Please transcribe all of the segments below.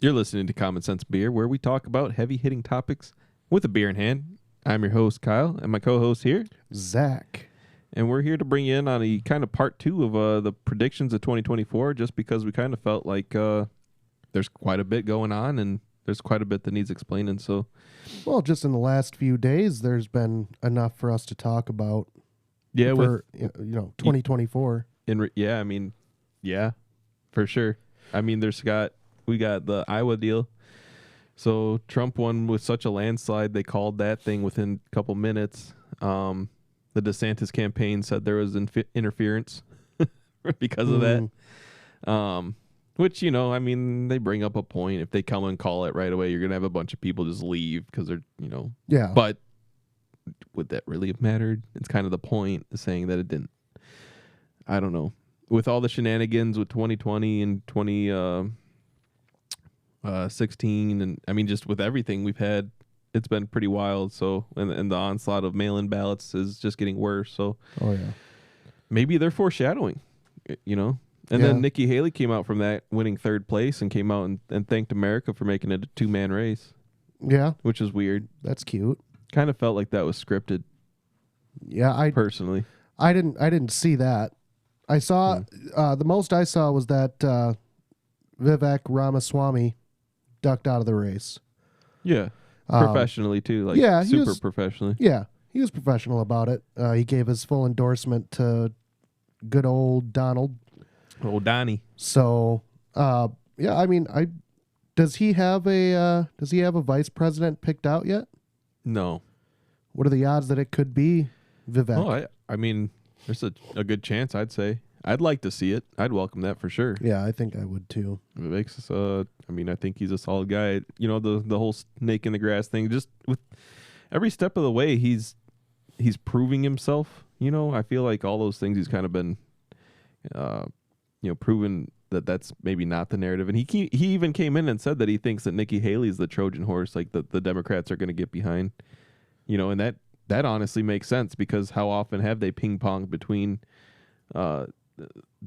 You're listening to Common Sense Beer, where we talk about heavy-hitting topics with a beer in hand. I'm your host, Kyle, and my co-host here, Zach. and we're here to bring you in on a kind of part two of the predictions of 2024, just because we kind of felt like there's quite a bit going on, and there's quite a bit that needs explaining. So, Well, just in the last few days, there's been enough for us to talk about. yeah, For 2024. Yeah, for sure. I mean, we got the Iowa deal. So Trump won with such a landslide, they called that thing within a couple minutes. The DeSantis campaign said there was interference because of that. Which, they bring up a point. If they come and call it right away, you're going to have a bunch of people just leave because they're, Yeah. But would that really have mattered? It's kind of the point, saying that it didn't. I don't know. With all the shenanigans with 2020 and 2016, and I mean, just with everything we've had, it's been pretty wild. So, and the onslaught of mail-in ballots is just getting worse. So, Oh, yeah. maybe they're foreshadowing, And then Nikki Haley came out from that, winning third place, and came out and thanked America for making it a two-man race. Yeah. Which is weird. That's cute. Kind of felt like that was scripted. Yeah, personally, I didn't see that. I saw the most I saw was that Vivek Ramaswamy ducked out of the race. Yeah, professionally too, super professionally. Yeah, he was professional about it. He gave his full endorsement to good old Donald. Old Donnie. So, yeah, I mean, does he have a vice president picked out yet? No. What are the odds that it could be Vivek? Oh, I mean, there's a good chance. I'd say I'd like to see it. I'd welcome that for sure. Yeah, I think I would too. Vivek's, I think he's a solid guy. The whole snake in the grass thing. Just with every step of the way, he's proving himself. I feel like all those things he's kind of been, proven that that's maybe not the narrative. And he even came in and said that he thinks that Nikki Haley's the Trojan horse, like the Democrats are going to get behind. And that honestly makes sense, because how often have they ping-ponged between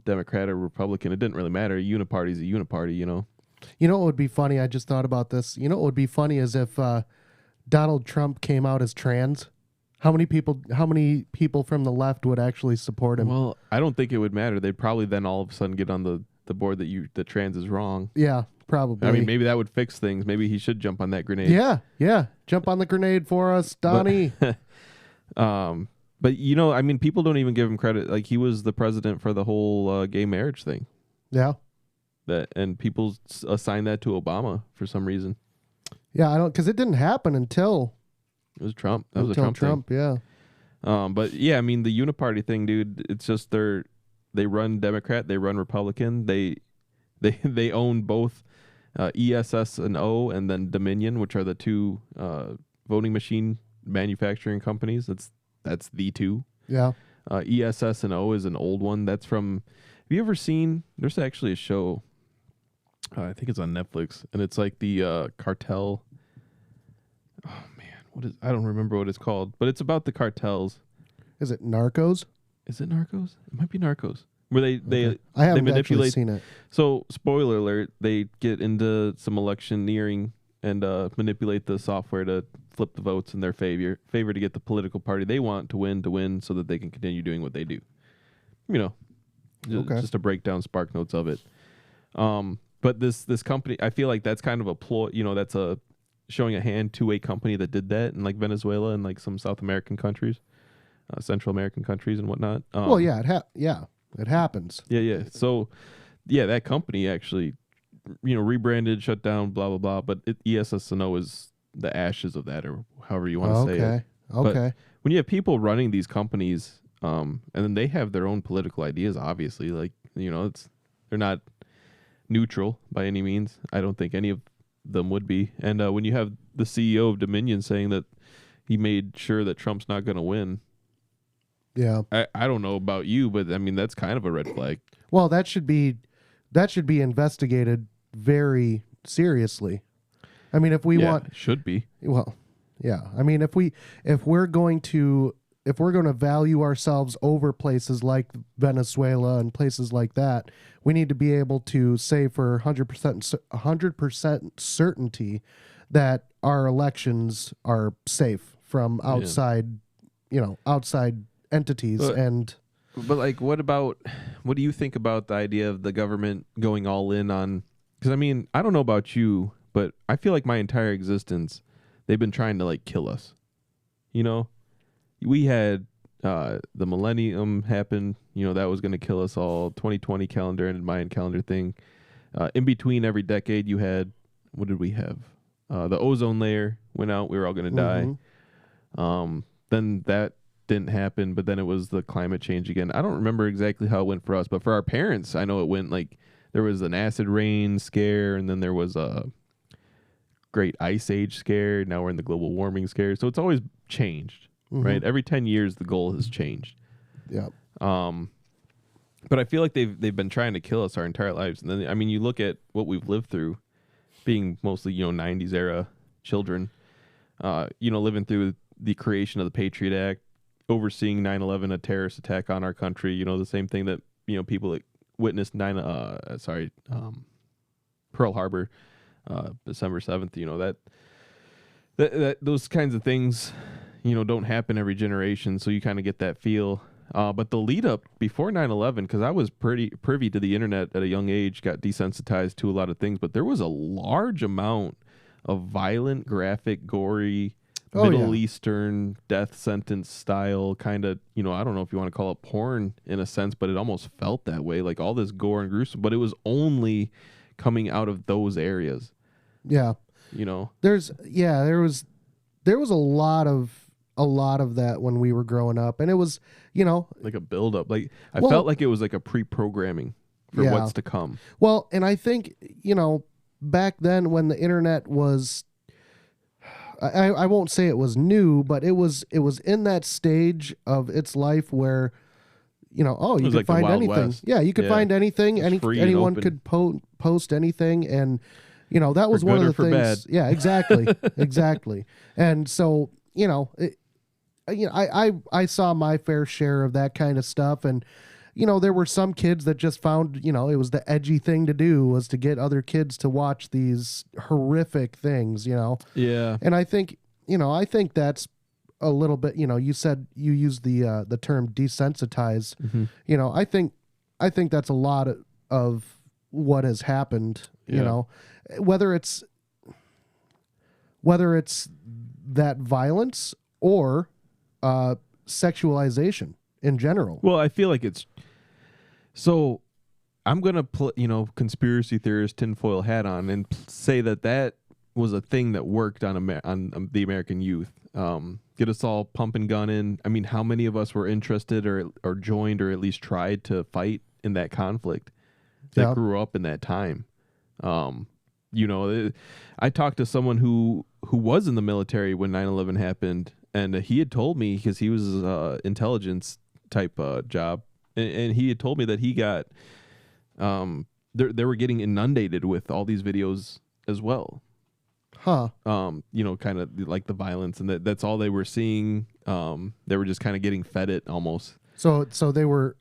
Democrat or Republican? It didn't really matter. A uniparty's a uniparty, You know what would be funny? I just thought about this. You know what would be funny is if Donald Trump came out as trans. How many people from the left would actually support him? Well, I don't think it would matter. They'd probably then all of a sudden get on the board that trans is wrong. Yeah, probably. I mean, maybe that would fix things. Maybe he should jump on that grenade. Yeah. Jump on the grenade for us, Donnie. But people don't even give him credit. Like, he was the president for the whole gay marriage thing. Yeah. And people assign that to Obama for some reason. Yeah, because it didn't happen until it was Trump. That was a Trump thing. Yeah. But yeah, I mean, the uniparty thing, dude. It's just they run Democrat, they run Republican. They own both ESS and O, and then Dominion, which are the two voting machine manufacturing companies. That's the two. Yeah. ESS and O is an old one. That's from. Have you ever seen? There's actually a show. I think it's on Netflix, and it's like the cartel. Oh man, I don't remember what it's called, but it's about the cartels. Is it Narcos? Is it Narcos? It might be Narcos. Where I haven't manipulate. actually seen it. So, spoiler alert: they get into some electioneering and manipulate the software to flip the votes in their favor to get the political party they want to win, so that they can continue doing what they do. Just to break down spark notes of it. But this company, I feel like that's kind of a ploy. That's a showing a hand to a company that did that in like Venezuela and like some South American countries, Central American countries and whatnot. Well, yeah, it happens. Yeah. So, yeah, that company actually, rebranded, shut down, blah blah blah. But ESSNO is the ashes of that, or however you want to say it. Okay. But when you have people running these companies, and then they have their own political ideas, obviously, like they're not neutral by any means. I don't think any of them would be. And when you have the CEO of Dominion saying that he made sure that Trump's not going to win, yeah, I don't know about you, but I mean, that's kind of a red flag. Well, that should be investigated very seriously. I mean, if we want, should be. well, yeah. I mean, if we're going to if we're going to value ourselves over places like Venezuela and places like that, we need to be able to say for 100% certainty that our elections are safe from outside, outside entities. But like, what do you think about the idea of the government going all in on? Because I mean, I don't know about you, but I feel like my entire existence, they've been trying to like kill us. You know, we had the millennium happen. You know, that was going to kill us all. 2020 calendar and Mayan calendar thing. In between every decade, you had, what did we have? The ozone layer went out. We were all going to die. Then that didn't happen, but then it was the climate change again. I don't remember exactly how it went for us, but for our parents, I know it went like there was an acid rain scare, and then there was a great ice age scare. Now we're in the global warming scare. So it's always changed, right? Every 10 years, the goal has changed. Yeah. But I feel like they've been trying to kill us our entire lives. And then, I mean, you look at what we've lived through, being mostly, 90s era children, living through the creation of the Patriot Act, overseeing 9/11, a terrorist attack on our country, the same thing that, people that witnessed Pearl Harbor, December 7th, that those kinds of things, don't happen every generation. So you kind of get that feel. But the lead up before 9/11, because I was pretty privy to the internet at a young age, got desensitized to a lot of things, but there was a large amount of violent, graphic, gory, Middle Eastern death sentence style kind of, I don't know if you want to call it porn in a sense, but it almost felt that way, like all this gore and gruesome, but it was only coming out of those areas. Yeah. There was a lot of that when we were growing up, and it was, like a build up. Like I felt like it was like a pre-programming for what's to come. Well, and I think, back then when the internet was, I won't say it was new, but it was in that stage of its life where, you could like find anything. West. Yeah, you could find anything. Anyone could post anything, and that was one of the things. Bad. Yeah, exactly, exactly. And so I saw my fair share of that kind of stuff, and there were some kids that just found it was the edgy thing to do, was to get other kids to watch these horrific things. Yeah. And I think that's a little bit. You said you used the term desensitize. I think that's a lot of what has happened. Whether it's that violence or sexualization in general. Well, I feel like it's so. I'm gonna put conspiracy theorist tinfoil hat on and say that was a thing that worked on the American youth. Get us all pump and gunning. I mean, how many of us were interested or joined or at least tried to fight in that conflict that grew up in that time? I talked to someone who was in the military when 9/11 happened, and he had told me, because he was intelligence type job, and he had told me that he got they were getting inundated with all these videos as well. Kind of like the violence, and that's all they were seeing. They were just kind of getting fed it almost. So they were,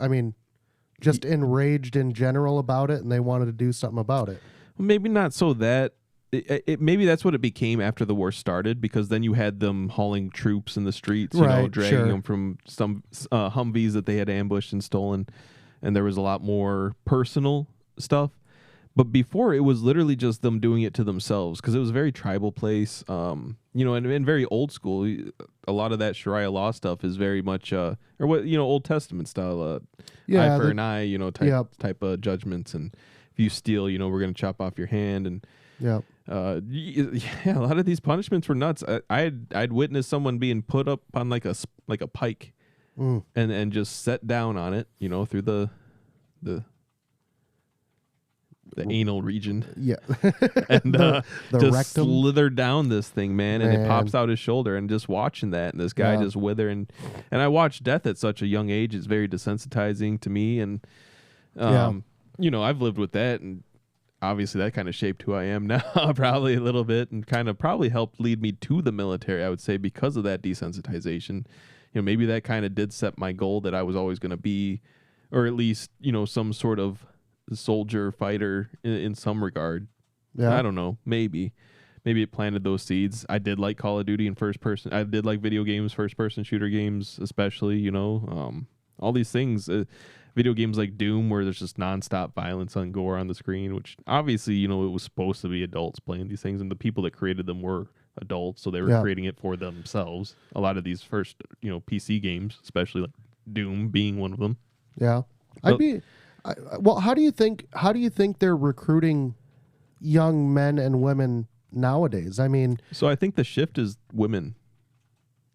just enraged in general about it, and they wanted to do something about it. Maybe not so that maybe that's what it became after the war started, because then you had them hauling troops in the streets, dragging them from some Humvees that they had ambushed and stolen, and there was a lot more personal stuff. But before, it was literally just them doing it to themselves, because it was a very tribal place, and very old school. A lot of that Sharia law stuff is very much, Old Testament style, eye for an eye, type of judgments. And if you steal, we're going to chop off your hand. And a lot of these punishments were nuts. I'd witnessed someone being put up on like a pike, and just set down on it, through the anal region. Yeah. And the just rectum. slither down this thing, man, and it pops out his shoulder, and just watching that, and this guy just wither. And I watched death at such a young age. It's very desensitizing to me. And, I've lived with that, and obviously that kind of shaped who I am now, probably a little bit, and kind of probably helped lead me to the military, I would say, because of that desensitization. maybe that kind of did set my goal that I was always going to be, or at least, some sort of soldier fighter in some regard. Yeah. I don't know. Maybe it planted those seeds. I did like Call of Duty in first person. I did like video games, first person shooter games, especially, all these things. Video games like Doom, where there's just nonstop violence and gore on the screen, which obviously, it was supposed to be adults playing these things, and the people that created them were adults, so they were creating it for themselves. A lot of these first, PC games, especially like Doom being one of them. Yeah. How do you think they're recruiting young men and women nowadays? I mean, so I think the shift is women.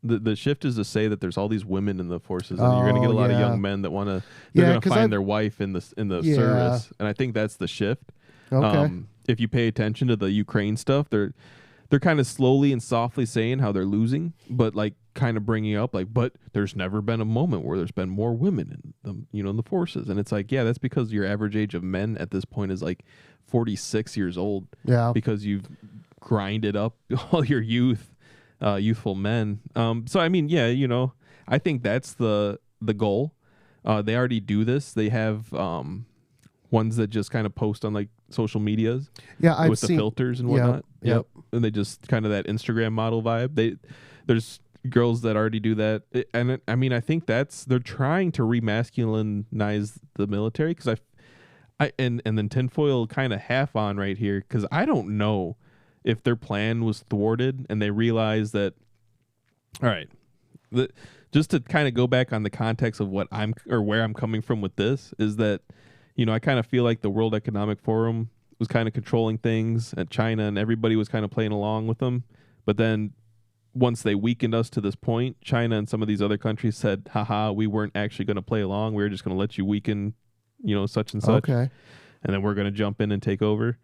The shift is to say that there's all these women in the forces, and you're going to get a lot of young men that want to. They're going to find their wife in the service, and I think that's the shift. Okay. If you pay attention to the Ukraine stuff, they're kind of slowly and softly saying how they're losing, but like kind of bringing up like, but there's never been a moment where there's been more women in the in the forces, and it's like, yeah, that's because your average age of men at this point is like 46 years old. Yeah. Because you've grinded up all your youthful men. So I mean, yeah, I think that's the goal. They already do this. They have ones that just kind of post on like social medias. Yeah, I've with the filters and whatnot. Yep. And they just kind of that Instagram model vibe. There's girls that already do that, and I mean, I think they're trying to remasculinize the military, because and then tinfoil kind of half on right here, because I don't know if their plan was thwarted and they realized that, all right, just to kind of go back on the context of where I'm coming from with this, is that, I kind of feel like the World Economic Forum was kind of controlling things at China, and everybody was kind of playing along with them. But then once they weakened us to this point, China and some of these other countries said, haha, we weren't actually going to play along. We were just going to let you weaken, such and such. Okay. And then we're going to jump in and take over.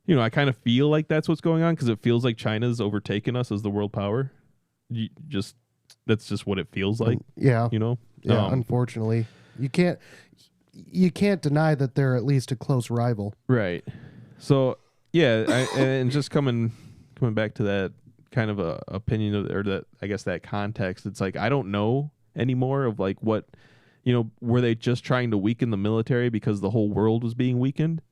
I kind of feel like that's what's going on, because it feels like China's overtaken us as the world power. That's just what it feels like. Yeah. Unfortunately, you can't deny that they're at least a close rival. Right. So yeah, and just coming back to that kind of a opinion or that, I guess, that context, it's like I don't know anymore of like what, were they just trying to weaken the military because the whole world was being weakened?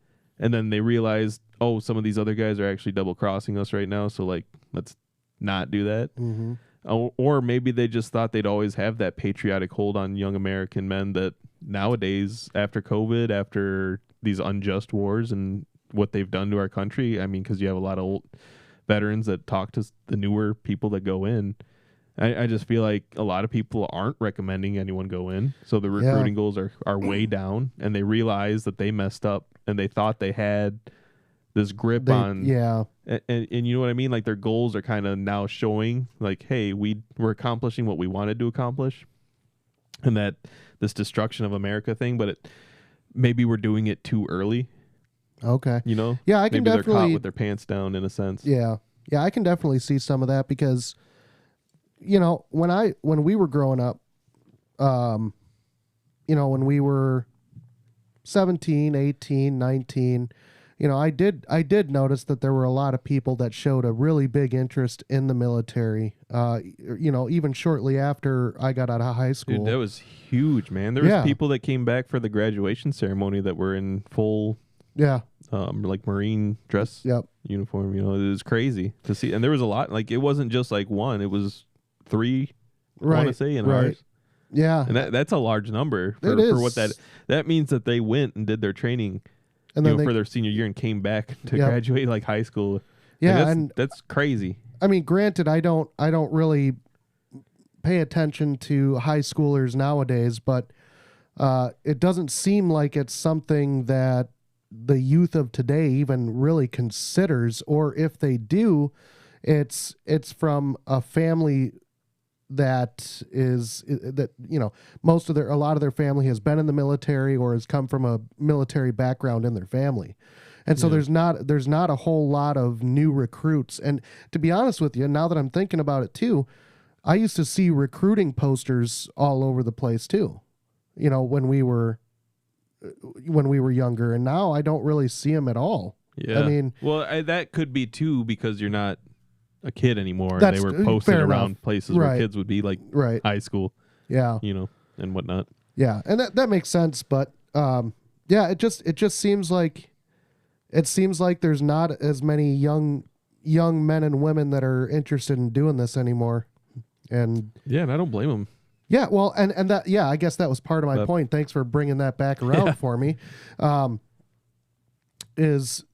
And then they realized, oh, some of these other guys are actually double crossing us right now, so like let's not do that. Mm-hmm. Or maybe they just thought they'd always have that patriotic hold on young American men that nowadays, after COVID, after these unjust wars and what they've done to our country, I mean, because you have a lot of old veterans that talk to the newer people that go in. I just feel like a lot of people aren't recommending anyone go in. So the recruiting goals are way down, and they realize that they messed up, and they thought they had this grip on. Yeah. And you know what I mean? Like their goals are kind of now showing like, hey, we're accomplishing what we wanted to accomplish. And that this destruction of America thing, but maybe we're doing it too early. Okay. Yeah, I can maybe definitely. They're caught with their pants down in a sense. Yeah. Yeah, I can definitely see some of that because, when we were growing up, when we were 17, 18, 19, I did notice that there were a lot of people that showed a really big interest in the military. Even shortly after I got out of high school. Dude, that was huge, man. There was people that came back for the graduation ceremony that were in full, like Marine dress uniform. It was crazy to see, and there was a lot. Like it wasn't just like one; it was 3. Right, I want to say in ours. Yeah, and that's a large number for what that means. That they went and did their training. And then for their senior year and came back to graduate like high school. Yeah, and that's crazy. I mean, granted, I don't really pay attention to high schoolers nowadays, but it doesn't seem like it's something that the youth of today even really considers, or if they do, it's from a family that is that a lot of their family has been in the military or has come from a military background in their family, and so there's not a whole lot of new recruits. And to be honest with you, now that I'm thinking about it too, I used to see recruiting posters all over the place too, when we were younger, and now I don't really see them at all. Yeah, I mean, well, that could be too because you're not a kid anymore. That's They were posted fair around enough. places where Right. kids would be, like Right. high school, Yeah. and whatnot. Yeah. And that makes sense. But yeah, it just seems like there's not as many young men and women that are interested in doing this anymore. And Yeah, and I don't blame them. yeah, well, and that, yeah, I guess that was part of my But- point. Thanks for bringing that back around for me. Is,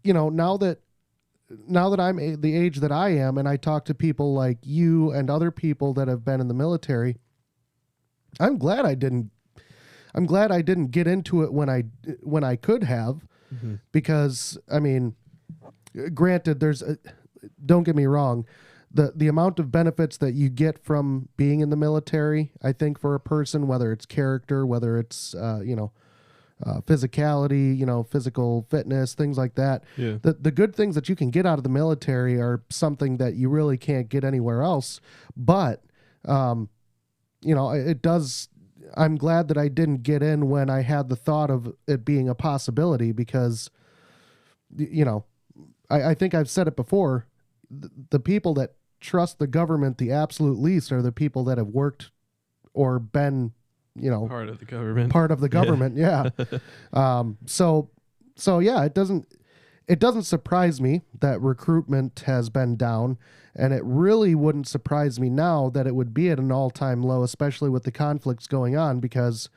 now that I'm the age that I am, and I talk to people like you and other people that have been in the military, I'm glad I didn't get into it when I could have, because I mean, granted, don't get me wrong, the amount of benefits that you get from being in the military, I think for a person, whether it's character, whether it's physicality, physical fitness, things like that. Yeah. The good things that you can get out of the military are something that you really can't get anywhere else. But, it does. I'm glad that I didn't get in when I had the thought of it being a possibility, because, I think I've said it before. The people that trust the government the absolute least are the people that have worked or been, Part of the government. part of the government. Yeah. So yeah, it doesn't surprise me that recruitment has been down, and it really wouldn't surprise me now that it would be at an all-time low, especially with the conflicts going on, because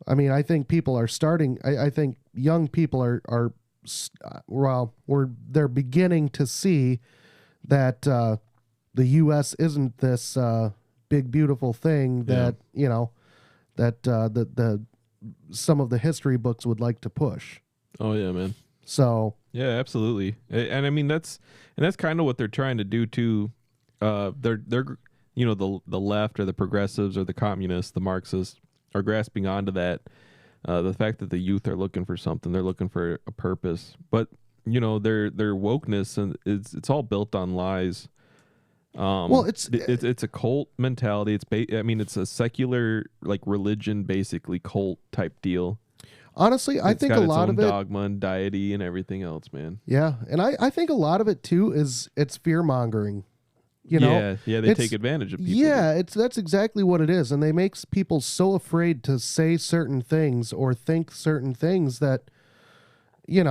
I mean, I think people are starting, I think young people they're beginning to see that the U.S. isn't this big, beautiful thing that, that some of the history books would like to push. Oh yeah, man. So Yeah, absolutely. And I mean that's kind of what they're trying to do too. They're the left or the progressives or the communists, the Marxists are grasping onto that. The fact that the youth are looking for something, they're looking for a purpose. But their wokeness, and it's all built on lies. Well, it's a cult mentality. It's a secular, like, religion, basically cult type deal. honestly, I It's think got a its lot own of it. dogma and deity and everything else, man. Yeah, and I think a lot of it too is it's fear mongering. You know, yeah, they take advantage of people. Yeah, that's exactly what it is, and they make people so afraid to say certain things or think certain things that, I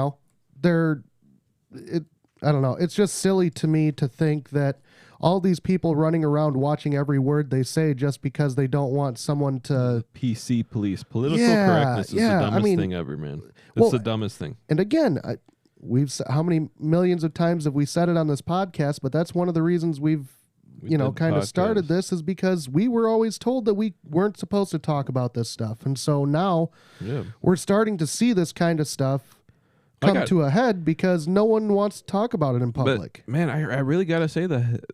don't know. It's just silly to me to think that all these people running around watching every word they say just because they don't want someone to. PC police, political Yeah, correctness is yeah, the I dumbest mean, thing ever, man. It's well, the dumbest thing. And again, how many millions of times have we said it on this podcast? But that's one of the reasons we've We did kind of started podcasts. this, is because we were always told that we weren't supposed to talk about this stuff. And so now Yeah. we're starting to see this kind of stuff I come got- to a head because no one wants to talk about it in public. But man, I really gotta say that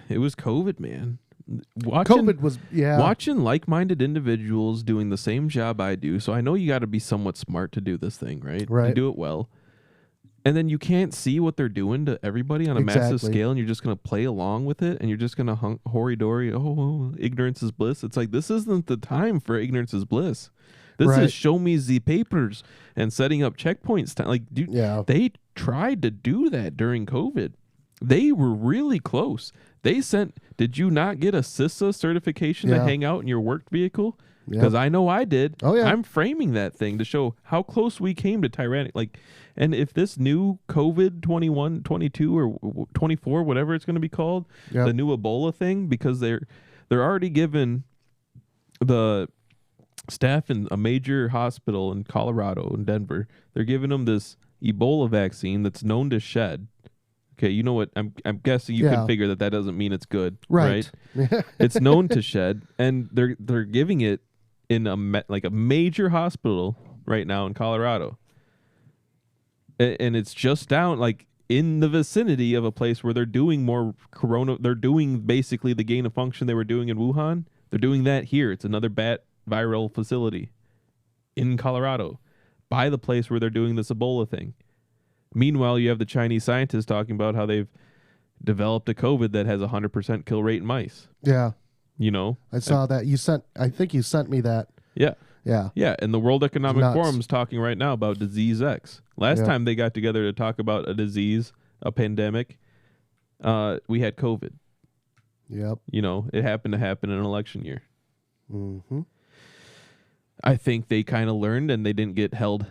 it was COVID, man. Watching, COVID was, yeah. watching like-minded individuals doing the same job I do. So I know you got to be somewhat smart to do this thing, right? Right. You do it well. And then you can't see what they're doing to everybody on a massive Exactly. scale, and you're just going to play along with it, and you're just going to hory-dory, ignorance is bliss. It's like, this isn't the time for ignorance is bliss. This Right. is show me the papers and setting up checkpoints. Like, dude, Yeah. they tried to do that during COVID. They were really close. They sent, did you not get a CISA certification to Yeah. hang out in your work vehicle? Yeah. Because I know I did. Oh, yeah. I'm framing that thing to show how close we came to tyrannic. Like, and if this new COVID 21, 22, or 24, whatever it's going to be called, Yep. the new Ebola thing, because they're already given the staff in a major hospital in Colorado and Denver, they're giving them this Ebola vaccine that's known to shed. Okay, you know what? I'm guessing you Yeah. can figure that doesn't mean it's good, Right. It's known to shed, and they're giving it in a major hospital right now in Colorado, and it's just down like in the vicinity of a place where they're doing more corona. They're doing basically the gain of function they were doing in Wuhan. They're doing that here. It's another bat viral facility in Colorado by the place where they're doing this Ebola thing. Meanwhile, you have the Chinese scientists talking about how they've developed a COVID that has 100% kill rate in mice. Yeah. You know? I saw that. I think you sent me that. Yeah. Yeah. Yeah. And the World Economic Nuts. Forum is talking right now about disease X. Last Yeah. time they got together to talk about a disease, a pandemic, we had COVID. Yep. You know, it happened to happen in an election year. Mm-hmm. I think they kind of learned and they didn't get held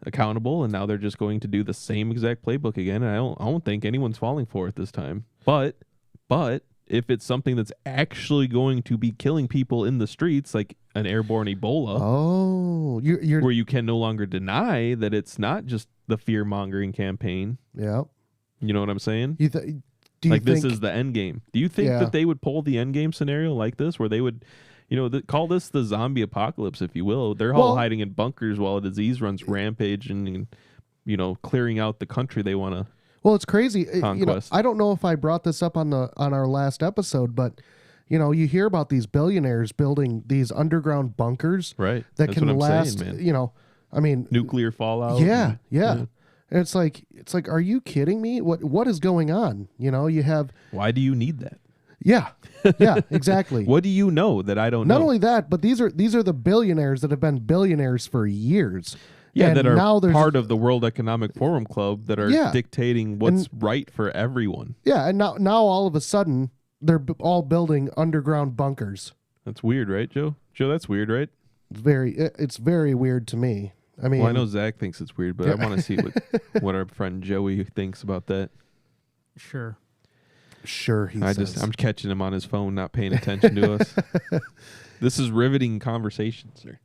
accountable, and now they're just going to do the same exact playbook again. And I don't think anyone's falling for it this time. But if it's something that's actually going to be killing people in the streets, like an airborne Ebola, you're where you can no longer deny that it's not just the fear mongering campaign. yeah. You know what I'm saying? Do you Like think, this is the end game. Do you think Yeah. that they would pull the end game scenario like this, where they would, you know, call this the zombie apocalypse, if you will? They're all Well- hiding in bunkers while a disease runs rampage and you know, clearing out the country they want to. Well, it's crazy. You know, Conquest. I don't know if I brought this up on our last episode, but you know, you hear about these billionaires building these underground bunkers Right. that That's can what I'm last. saying, man. You know, I mean, Nuclear fallout. yeah. and- And it's like, are you kidding me? What is going on? You know, you have, Why do you need that? yeah, exactly. What do you know that I don't Not know? only that, but these are the billionaires that have been billionaires for years. Yeah, And that are now there's part of the World Economic Forum Club that are Yeah. dictating what's right for everyone. Yeah, and now all of a sudden they're all building underground bunkers. That's weird, right, Joe? Joe, that's weird, right? It's very weird to me. I mean, Well, I know Zach thinks it's weird, but I want to see what our friend Joey thinks about that. Sure. sure I'm catching him on his phone, not paying attention to us. This is riveting conversation, sir.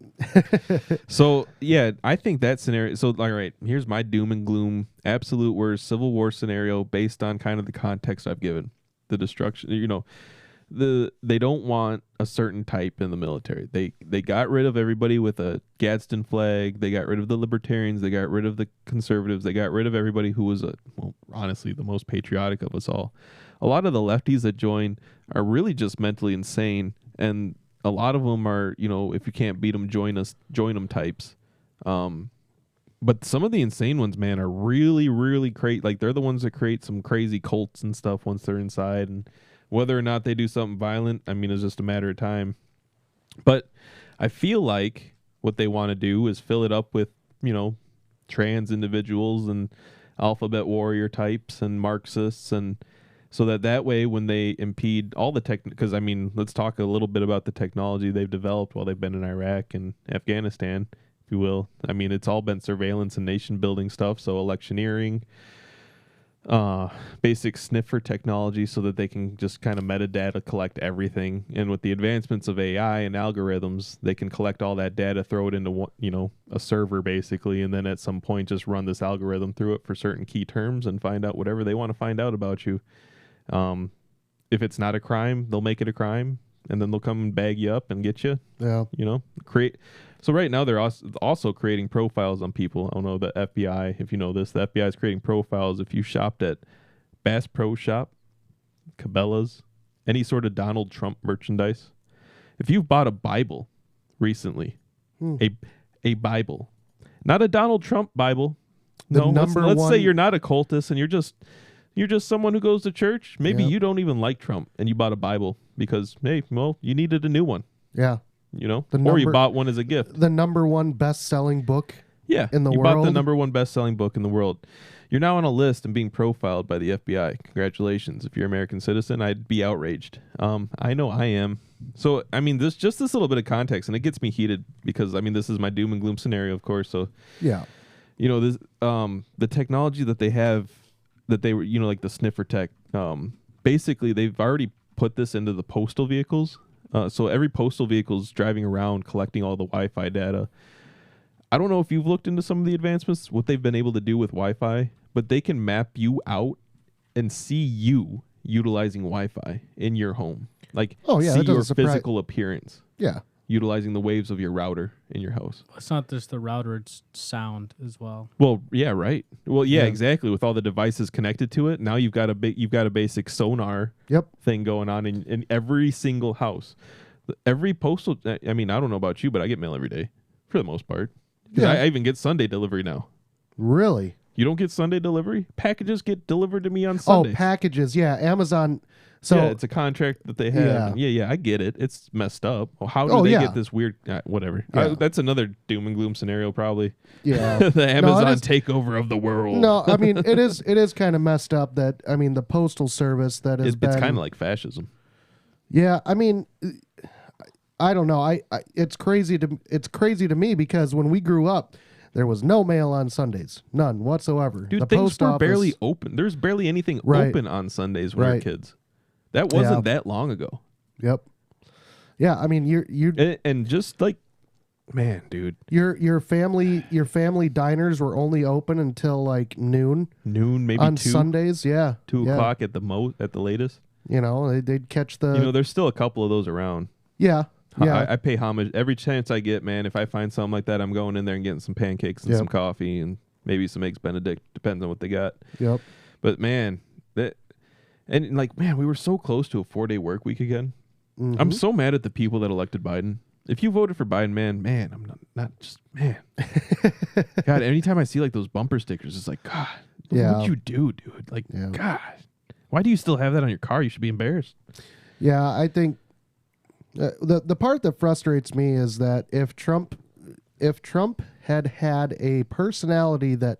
So yeah, I think that scenario. So all right, here's my doom and gloom, absolute worst Civil War scenario based on kind of the context I've given. The destruction, you know, they don't want a certain type in the military. They got rid of everybody with a Gadsden flag. They got rid of the libertarians. They got rid of the conservatives. They got rid of everybody who was honestly the most patriotic of us all. A lot of the lefties that join are really just mentally insane, and a lot of them are, you know, if you can't beat them, join them types. But some of the insane ones, man, are really, really crazy. Like they're the ones that create some crazy cults and stuff once they're inside, and whether or not they do something violent, I mean, it's just a matter of time. But I feel like what they want to do is fill it up with, you know, trans individuals and alphabet warrior types and Marxists, and so that way when they impede all the tech, because I mean, let's talk a little bit about the technology they've developed while they've been in Iraq and Afghanistan, if you will. I mean, it's all been surveillance and nation building stuff. So electioneering, basic sniffer technology so that they can just kind of metadata collect everything. And with the advancements of AI and algorithms, they can collect all that data, throw it into one, you know, a server basically, and then at some point just run this algorithm through it for certain key terms and find out whatever they want to find out about you. If it's not a crime, they'll make it a crime, and then they'll come and bag you up and get you. Yeah. You know, So right now they're also creating profiles on people. I don't know, the FBI, if you know this, the FBI is creating profiles. If you shopped at Bass Pro Shop, Cabela's, any sort of Donald Trump merchandise, if you've bought a Bible recently, a Bible, not a Donald Trump Bible. No, let's say you're not a cultist and you're just someone who goes to church. Maybe you don't even like Trump and you bought a Bible because, hey, well, you needed a new one. Yeah. You know, or you bought one as a gift. The #1 best-selling book. Yeah, in the you world. bought the #1 best-selling book in the world. You're now on a list and being profiled by the FBI. Congratulations. If you're an American citizen, I'd be outraged. I know I am. So, I mean, this little bit of context, and it gets me heated because, I mean, this is my doom and gloom scenario, of course. So, Yeah. you know, this the technology that they have, that they were, you know, like the sniffer tech. Basically, they've already put this into the postal vehicles. So every postal vehicle is driving around collecting all the Wi-Fi data. I don't know if you've looked into some of the advancements, what they've been able to do with Wi-Fi, but they can map you out and see you utilizing Wi-Fi in your home. Like, see your physical appearance. Yeah. Utilizing the waves of your router in your house. It's not just the router, it's sound as well. Well, yeah, right. Well, yeah, exactly. With all the devices connected to it, now you've got a basic sonar thing going on in every single house. Every postal, I mean, I don't know about you, but I get mail every day for the most part. Yeah. I even get Sunday delivery now. Really? You don't get Sunday delivery? Packages get delivered to me on Oh, Sundays. packages. Yeah, Amazon. So yeah, it's a contract that they have. Yeah, I get it. It's messed up. Well, how do Oh, they yeah. get this weird? Whatever. Yeah. That's another doom and gloom scenario, probably. yeah. The Amazon is- takeover of the world. No, I mean it is kind of messed up that the postal service that has been It's kind of like fascism. Yeah, I mean I don't know. I it's crazy to me because when we grew up there was no mail on Sundays. None whatsoever. Dude, the things post were office, barely open. There's barely anything Right. open on Sundays when we were Right. kids. That wasn't that long ago. Yep. Yeah, I mean And just like, man, dude, your family diners were only open until like noon noon, maybe on 2 Sundays. Yeah, 2 yeah. o'clock at the latest. You know, they'd catch the There's still a couple of those around. yeah. I pay homage every chance I get, man. If I find something like that, I'm going in there and getting some pancakes and Yep. some coffee and maybe some eggs Benedict, depends on what they got. Yep. But man, man, we were so close to a 4-day work week again. Mhm. I'm so mad at the people that elected Biden. If you voted for Biden, man, I'm not just man. God, anytime I see like those bumper stickers, it's like, God, Yeah. what'd you do, dude? Like, Yeah. God, why do you still have that on your car? You should be embarrassed. Yeah, I think the part that frustrates me is that if Trump had a personality that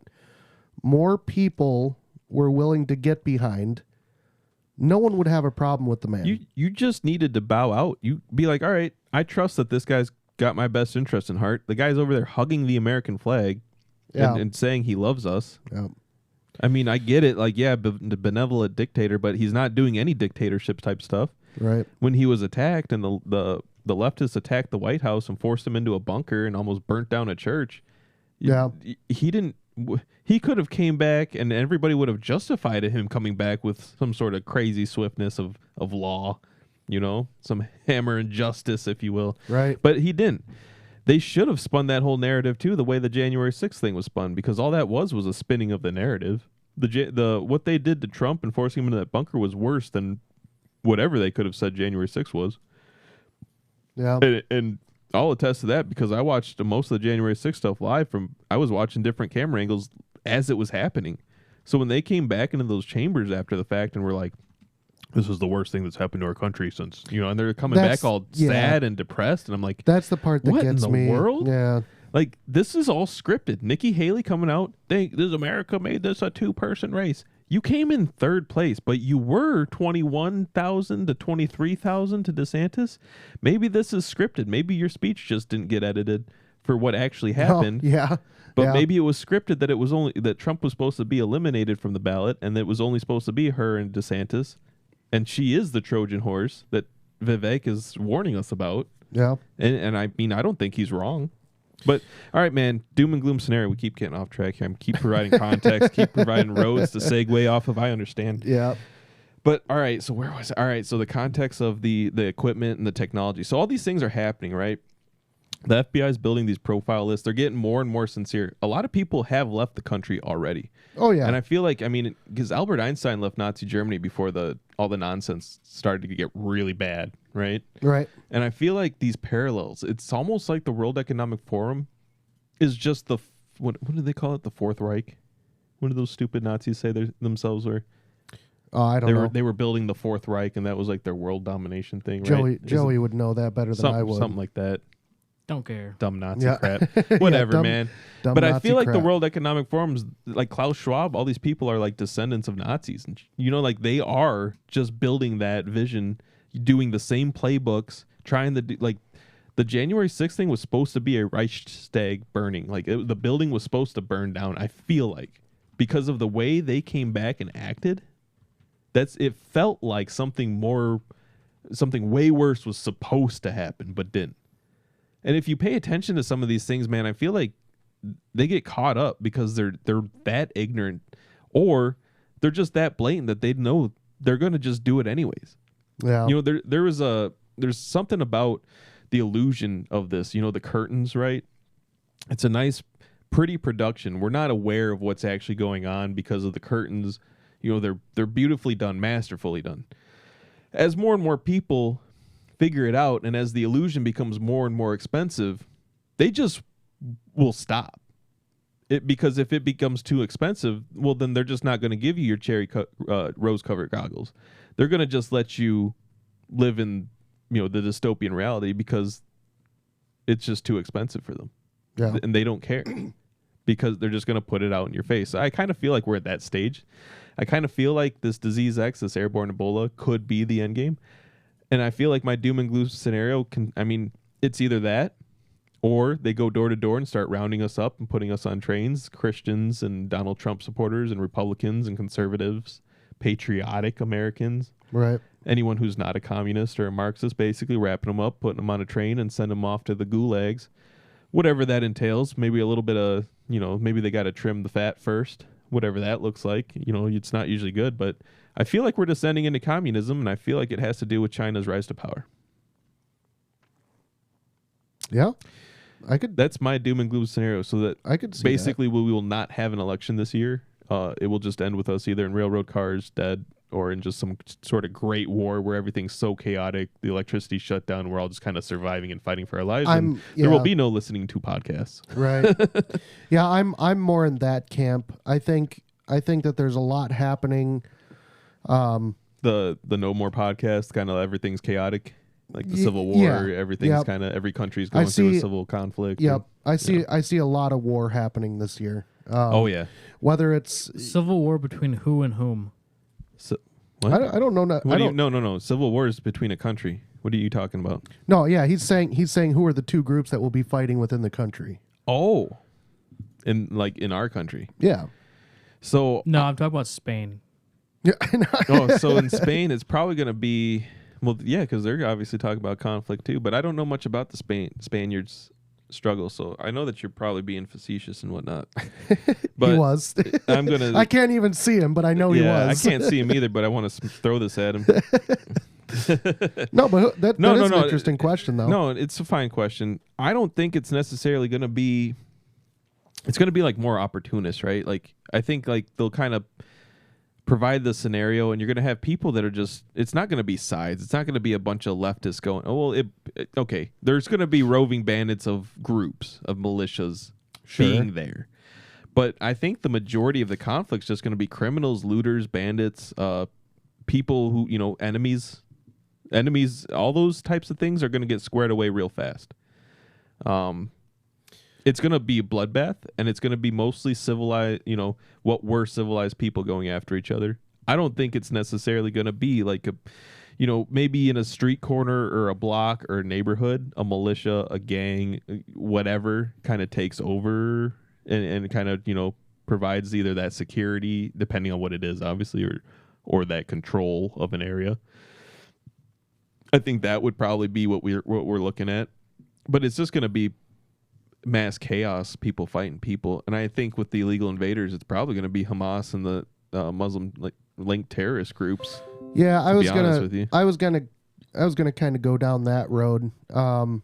more people were willing to get behind, no one would have a problem with the man. You just needed to bow out. You be like, all right, I trust that this guy's got my best interest in heart. The guy's over there hugging the American flag Yeah. and saying he loves us. Yeah. I mean, I get it. Like, yeah, the benevolent dictator, but he's not doing any dictatorship type stuff. Right. When he was attacked and the leftists attacked the White House and forced him into a bunker and almost burnt down a church. Yeah. He didn't. He could have came back and everybody would have justified him coming back with some sort of crazy swiftness of law, some hammer and justice, if you will. Right. But he didn't. They should have spun that whole narrative too, the way the January 6th thing was spun, because all that was a spinning of the narrative. The what they did to Trump and forcing him into that bunker was worse than whatever they could have said January 6th was. Yeah. And I'll attest to that because I watched most of the January 6th stuff live I was watching different camera angles as it was happening. So when they came back into those chambers after the fact and were like, this is the worst thing that's happened to our country since, and they're coming That's- back all yeah. sad and depressed. And I'm like, That's the part that What in gets the me. world? Yeah. like, this is all scripted. Nikki Haley coming out, this America made this a 2-person race. You came in 3rd place, but you were 21,000 to 23,000 to DeSantis. Maybe this is scripted. Maybe your speech just didn't get edited for what actually happened. Oh, yeah. But yeah. maybe it was scripted that it was only that Trump was supposed to be eliminated from the ballot and that it was only supposed to be her and DeSantis. And she is the Trojan horse that Vivek is warning us about. Yeah. And I mean, I don't think he's wrong. But all right, man, doom and gloom scenario. We keep getting off track here. I keep providing context, keep providing roads to segue off of. I understand. Yeah. But all right, so where was it? All right, so the context of the equipment and the technology. So all these things are happening, right? The FBI is building these profile lists. They're getting more and more sincere. A lot of people have left the country already. Oh yeah. And I feel like, because Albert Einstein left Nazi Germany before all the nonsense started to get really bad, right? right. And I feel like these parallels, it's almost like the World Economic Forum is just what do they call it? The Fourth Reich? What do those stupid Nazis say themselves were? Oh, I don't know. They were building the Fourth Reich, and that was like their world domination thing, right? Joey would know that better than I would. Something like that. Don't care. Dumb Nazi Yeah. crap. Yeah, Whatever, man. dumb But I Nazi feel like the crap. World Economic Forum's like Klaus Schwab, all these people are like descendants of Nazis. And like they are just building that vision, doing the same playbooks, trying to do like the January 6th thing was supposed to be a Reichstag burning. Like the building was supposed to burn down, I feel like, because of the way they came back and acted. It felt like something way worse was supposed to happen, but didn't. And if you pay attention to some of these things, man, I feel like they get caught up because they're that ignorant, or they're just that blatant that they know they're going to just do it anyways. Yeah. There's something about the illusion of this, the curtains, right? It's a nice, pretty production. We're not aware of what's actually going on because of the curtains. They're beautifully done, masterfully done. As more and more people figure it out, and as the illusion becomes more and more expensive, they just will stop. because if it becomes too expensive, well, then they're just not going to give you your rose-colored goggles. They're going to just let you live in, the dystopian reality because it's just too expensive for them. Yeah. And they don't care because they're just going to put it out in your face. I kind of feel like we're at that stage. I kind of feel like this Disease X, this airborne Ebola, could be the end game. And I feel like my doom and gloom scenario it's either that or they go door to door and start rounding us up and putting us on trains, Christians and Donald Trump supporters and Republicans and conservatives, patriotic Americans. Right. Anyone who's not a communist or a Marxist, basically wrapping them up, putting them on a train and send them off to the gulags. Whatever that entails, maybe a little bit of, maybe they got to trim the fat first, whatever that looks like. It's not usually good, but I feel like we're descending into communism, and I feel like it has to do with China's rise to power. Yeah. That's my doom and gloom scenario, so that I could see basically we will not have an election this year. It will just end with us either in railroad cars, dead, or in just some sort of great war where everything's so chaotic, the electricity shut down, we're all just kind of surviving and fighting for our lives. And there will be no listening to podcasts. Right. Yeah, I'm more in that camp. I think that there's a lot happening. The no more podcast, kind of everything's chaotic. Like the Civil War, everything's kind of every country's going through a civil conflict. Yep. I see a lot of war happening this year. Oh yeah. Whether it's Civil war between who and whom? So, what? I don't know. No. Civil war is between a country. What are you talking about? No, yeah, he's saying who are the two groups that will be fighting within the country. Oh. In our country. Yeah. So No, I'm talking about Spain. Yeah. So in Spain it's probably going to be because they're obviously talking about conflict too, but I don't know much about the Spaniards struggle, so I know that you're probably being facetious and whatnot. But he was. I'm gonna. I can't even see him, but I know he was. I can't see him either, but I want to throw this at him. No, but that is an interesting question, though. No, it's a fine question. I don't think it's necessarily going to be. It's going to be like more opportunist, right? Like I think like they'll kind of provide the scenario, and you're going to have people that are just. It's not going to be sides. It's not going to be a bunch of leftists going. Oh well, okay. There's going to be roving bandits of groups of militias being there, but I think the majority of the conflict's just going to be criminals, looters, bandits, people who enemies. All those types of things are going to get squared away real fast. It's going to be a bloodbath, and it's going to be mostly civilized, what were civilized people going after each other. I don't think it's necessarily going to be like maybe in a street corner or a block or a neighborhood, a militia, a gang, whatever kind of takes over and kind of, provides either that security, depending on what it is, obviously, or that control of an area. I think that would probably be what we're looking at, but it's just going to be mass chaos, people fighting people, and I think with the illegal invaders, it's probably going to be Hamas and the Muslim linked terrorist groups. Yeah, I was gonna kind of go down that road. The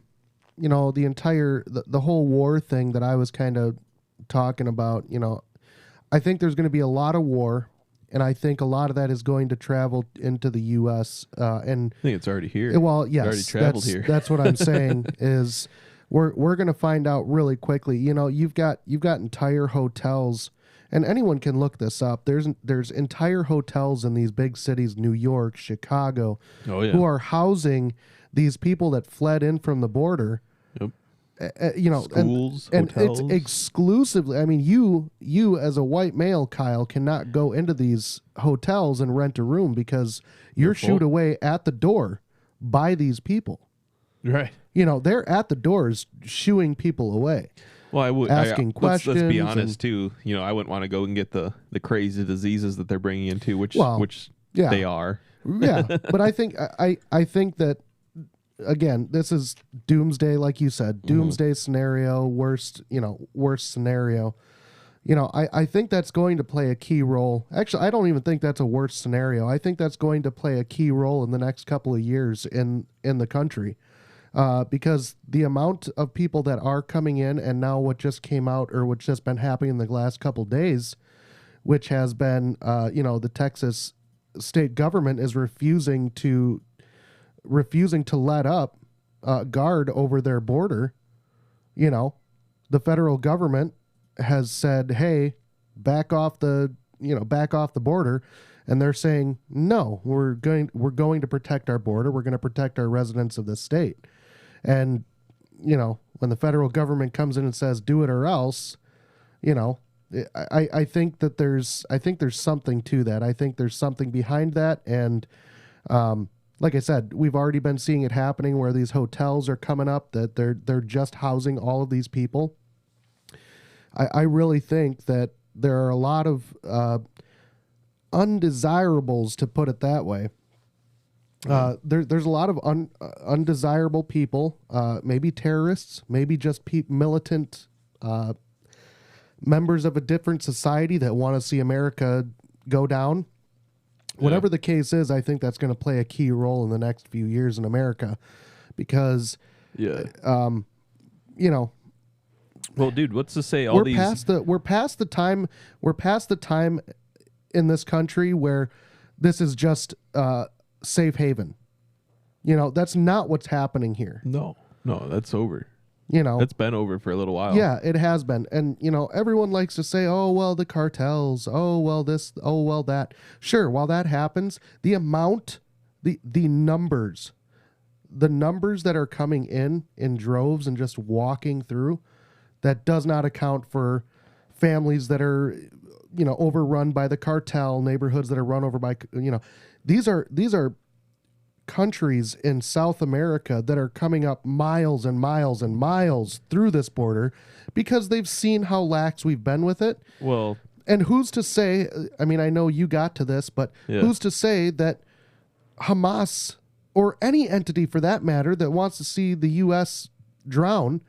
whole war thing that I was kind of talking about. I think there's going to be a lot of war. And I think a lot of that is going to travel into the U.S. And I think it's already here. Well, yes, already traveled here. That's what I'm saying. Is we're going to find out really quickly. You've got entire hotels, and anyone can look this up. There's entire hotels in these big cities, New York, Chicago, who are housing these people that fled in from the border. Yep. Schools, and hotels. It's exclusively. I mean, you as a white male, Kyle, cannot go into these hotels and rent a room because you're shooed away at the door by these people. Right. They're at the doors shooing people away. Well, I would asking questions. Let's be honest too. I wouldn't want to go and get the crazy diseases that they're bringing in too, which they are. Yeah, but I think that. Again, this is doomsday, like you said, doomsday scenario, worst scenario. I think that's going to play a key role. Actually, I don't even think that's a worst scenario. I think that's going to play a key role in the next couple of years in the country, because the amount of people that are coming in, and now what just came out or what's just been happening in the last couple of days, which has been, the Texas state government is refusing to let up guard over their border. The federal government has said, "Hey, back off the border," and they're saying, "No, we're going to protect our border. We're going to protect our residents of this state." And when the federal government comes in and says, "Do it or else," I think that there's something to that. I think there's something behind that, and like I said, we've already been seeing it happening where these hotels are coming up that they're just housing all of these people. I really think that there are a lot of undesirables, to put it that way. There's a lot of undesirable people, maybe terrorists, maybe just militant members of a different society that want to see America go down. Whatever the case is, I think that's going to play a key role in the next few years in America, because, Well, dude, what's to say all we're these? past the time in this country where this is just safe haven. That's not what's happening here. No, that's over. You know, That's been over for a little while. yeah, it has been. And, everyone likes to say, oh, well, the cartels, oh, well, this, oh, well, that. Sure, while that happens, the amount, the numbers that are coming in droves and just walking through, that does not account for families that are, overrun by the cartel, neighborhoods that are run over by, these are countries in South America that are coming up miles and miles and miles through this border because they've seen how lax we've been with it. Well, And who's to say, I mean, I know you got to this, but Yeah. who's to say that Hamas, or any entity for that matter that wants to see the U.S. drown,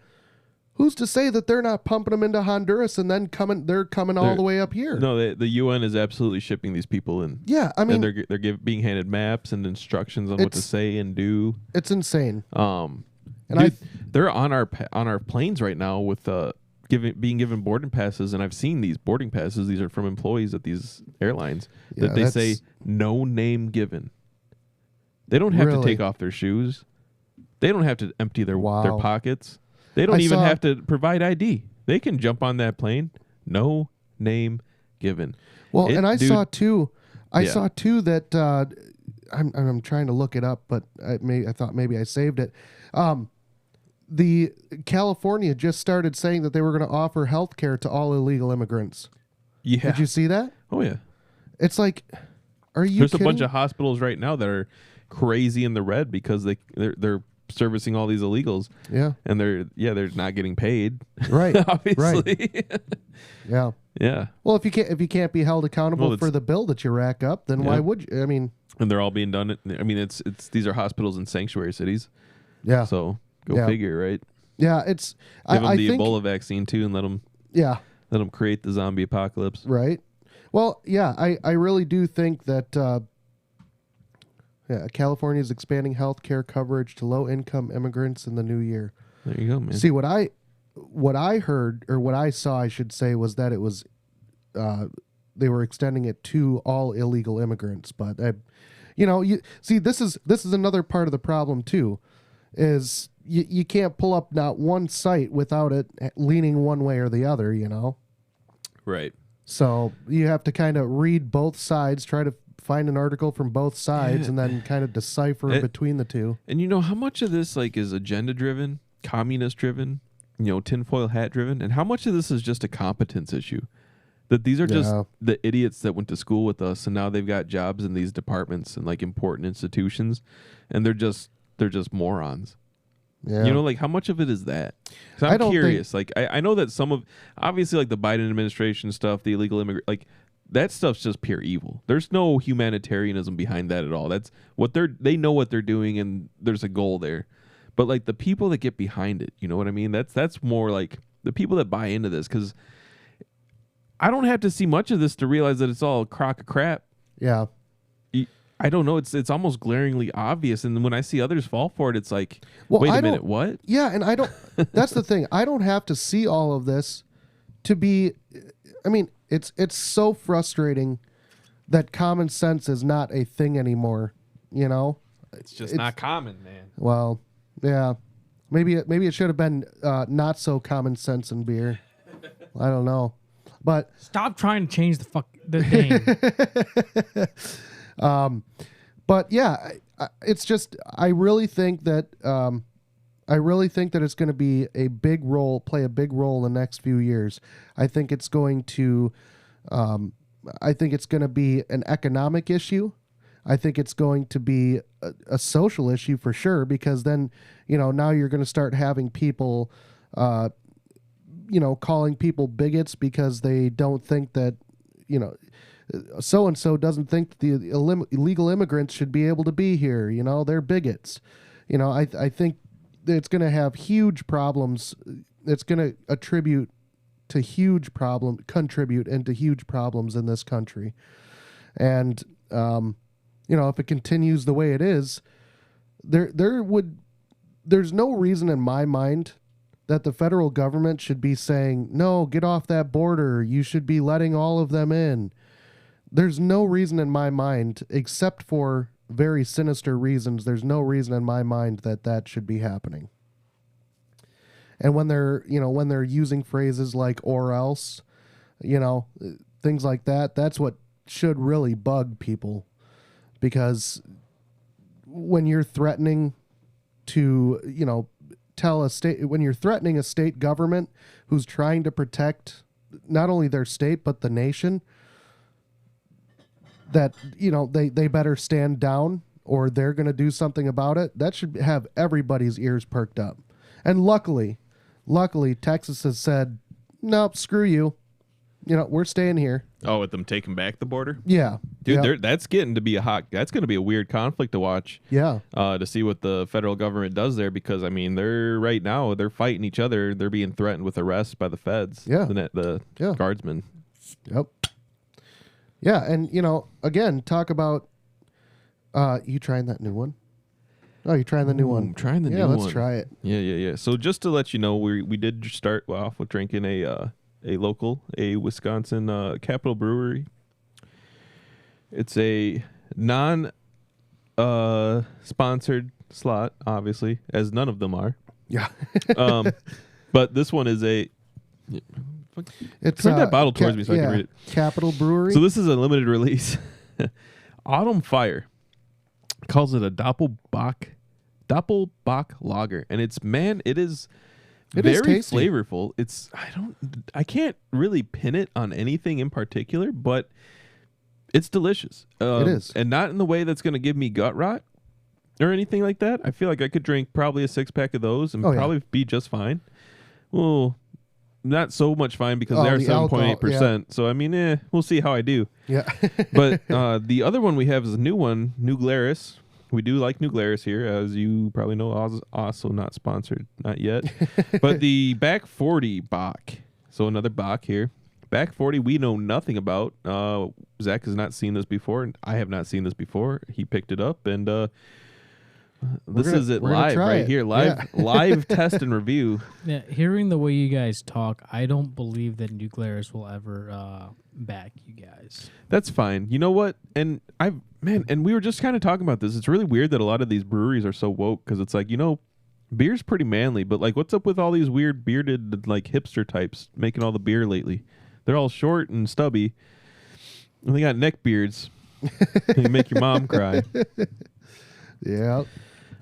who's to say that they're not pumping them into Honduras and then they're coming all They're- the way up here? no, the UN is absolutely shipping these people in. Yeah, I mean, and they're being handed maps and instructions on what to It's- say and do. it's insane. And And they're on our planes right now with being given boarding passes, and I've seen these boarding passes. These are from employees at these airlines Yeah, that they say that's- no name given. They don't have to Really? take off their shoes. They don't have to empty their Wow. pockets. They don't I even saw- have to provide ID. They can jump on that plane. No name given. Well, and I dude, saw too. Yeah. Saw too that I'm trying to look it up, but I thought maybe I saved it. The California just started saying that they were going to offer health care to all illegal immigrants. Yeah. Did you see that? Oh yeah. It's like, are you There's kidding? a bunch of hospitals right now that are crazy in the red because they're servicing all these illegals, yeah, and they're not getting paid. right, Obviously. yeah. Yeah. Well, if you can't be held accountable Well, for the bill that you rack up, then why Yeah. would you? I mean, And they're all being done. I mean, it's these are hospitals in sanctuary cities. yeah, So go Yeah. figure, right? yeah. It's Give them I the think Ebola vaccine too, and let them yeah. create the zombie apocalypse. Right. Well, yeah, I really do think that California is expanding health care coverage to low-income immigrants in the new year. There you go, man. See, what I heard, or what I saw, I should say, was that it was they were extending it to all illegal immigrants. But you see, this is another part of the problem too, is you can't pull up not one site without it leaning one way or the other. Right. So you have to kind of read both sides, try to find an article from both sides, and then kind of decipher between the two. And you know how much of this is agenda driven, communist driven, tinfoil hat driven, and how much of this is just a competence issue? That these are just Yeah. the idiots that went to school with us, and now they've got jobs in these departments and important institutions, and they're just morons. Yeah. How much of it is that? 'Cause I I'm don't curious. I know that some of, obviously, the Biden administration stuff, the illegal immigrant, that stuff's just pure evil. There's no humanitarianism behind that at all. That's what they know what they're doing, and there's a goal there. But the people that get behind it, you know what I mean? That's more the people that buy into this, because I don't have to see much of this to realize that it's all a crock of crap. Yeah. I don't know. It's almost glaringly obvious, and when I see others fall for it, it's like, Well, wait I a minute, don't- what? Yeah, and I don't. That's the thing. I don't have to see all of this to be. I mean, it's so frustrating that common sense is not a thing anymore. It's just not common, man. Well, yeah, maybe it should have been not so common sense in beer. I don't know. But Stop trying to change the name. But yeah, it's just I really think that it's going to be play a big role in the next few years. I think it's going to be an economic issue. I think it's going to be a social issue for sure, because then, now you're going to start having people, calling people bigots because they don't think that, so-and-so doesn't think that the illegal immigrants should be able to be here. They're bigots. I think it's going to have huge problems. It's going to contribute into huge problems in this country. And, if it continues the way it is, there's no reason in my mind that the federal government should be saying, no, get off that border. You should be letting all of them in. There's no reason in my mind, except for very sinister reasons. There's no reason in my mind that should be happening. And when they're using phrases like "or else," things like that, that's what should really bug people, because when you're threatening to, when you're threatening a state government who's trying to protect not only their state but the nation, that they better stand down or they're going to do something about it. That should have everybody's ears perked up. And luckily Texas has said, nope, screw you. We're staying here. Oh, with them taking back the border? Yeah. Dude, yeah. that's getting to be that's going to be a weird conflict to watch. Yeah. To see what the federal government does there, because they're fighting each other. They're being threatened with arrest by the feds. Yeah. The guardsmen. Yep. Yeah, and again, talk about you trying that new one. Oh, you're trying the new one. I'm trying the new one. Yeah, let's try it. Yeah. So just to let you know, we did start off with drinking a Wisconsin Capital Brewery. It's a non-sponsored slot, obviously, as none of them are. Yeah. But this one is a. It's turn that bottle towards me so I can read it. Capital Brewery. So this is a limited release. Autumn Fire calls it a Doppelbock lager, and it is very tasty. flavorful. I can't really pin it on anything in particular, but it's delicious. It is, and not in the way that's going to give me gut rot or anything like that. I feel like I could drink probably a 6-pack of those and probably be just fine. Well, not so much fine because they are 7.8%. So I mean, we'll see how I do. Yeah. But the other one we have is a new one, New Glarus. We do like New Glarus here, as you probably know. Also not sponsored, not yet. But the Back 40 Bach. So another Bach here. Back 40 we know nothing about. Zach has not seen this before, and I have not seen this before. He picked it up, and this is it live right here. Live test and review. Yeah, hearing the way you guys talk, I don't believe that New Glarus will ever back you guys. That's fine. You know what? And we were just kind of talking about this. It's really weird that a lot of these breweries are so woke, because it's like, beer's pretty manly, but like, what's up with all these weird bearded like hipster types making all the beer lately? They're all short and stubby, and they got neck beards. They make your mom cry. Yeah.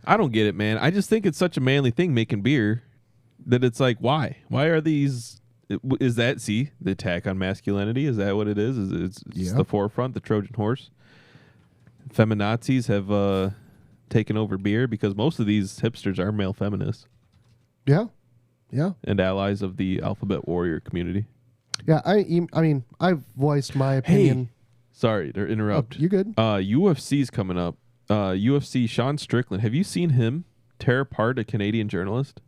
I don't get it, man. I just think it's such a manly thing making beer that it's like, why? Why are these? Is that the attack on masculinity? Is that what it is? It's the forefront, the Trojan horse? Feminazis have taken over beer, because most of these hipsters are male feminists. Yeah. Yeah. And allies of the Alphabet Warrior community. Yeah. I mean, I've voiced my opinion. Hey, sorry to interrupt. Oh, you're good. UFC's coming up. UFC Sean Strickland. Have you seen him tear apart a Canadian journalist?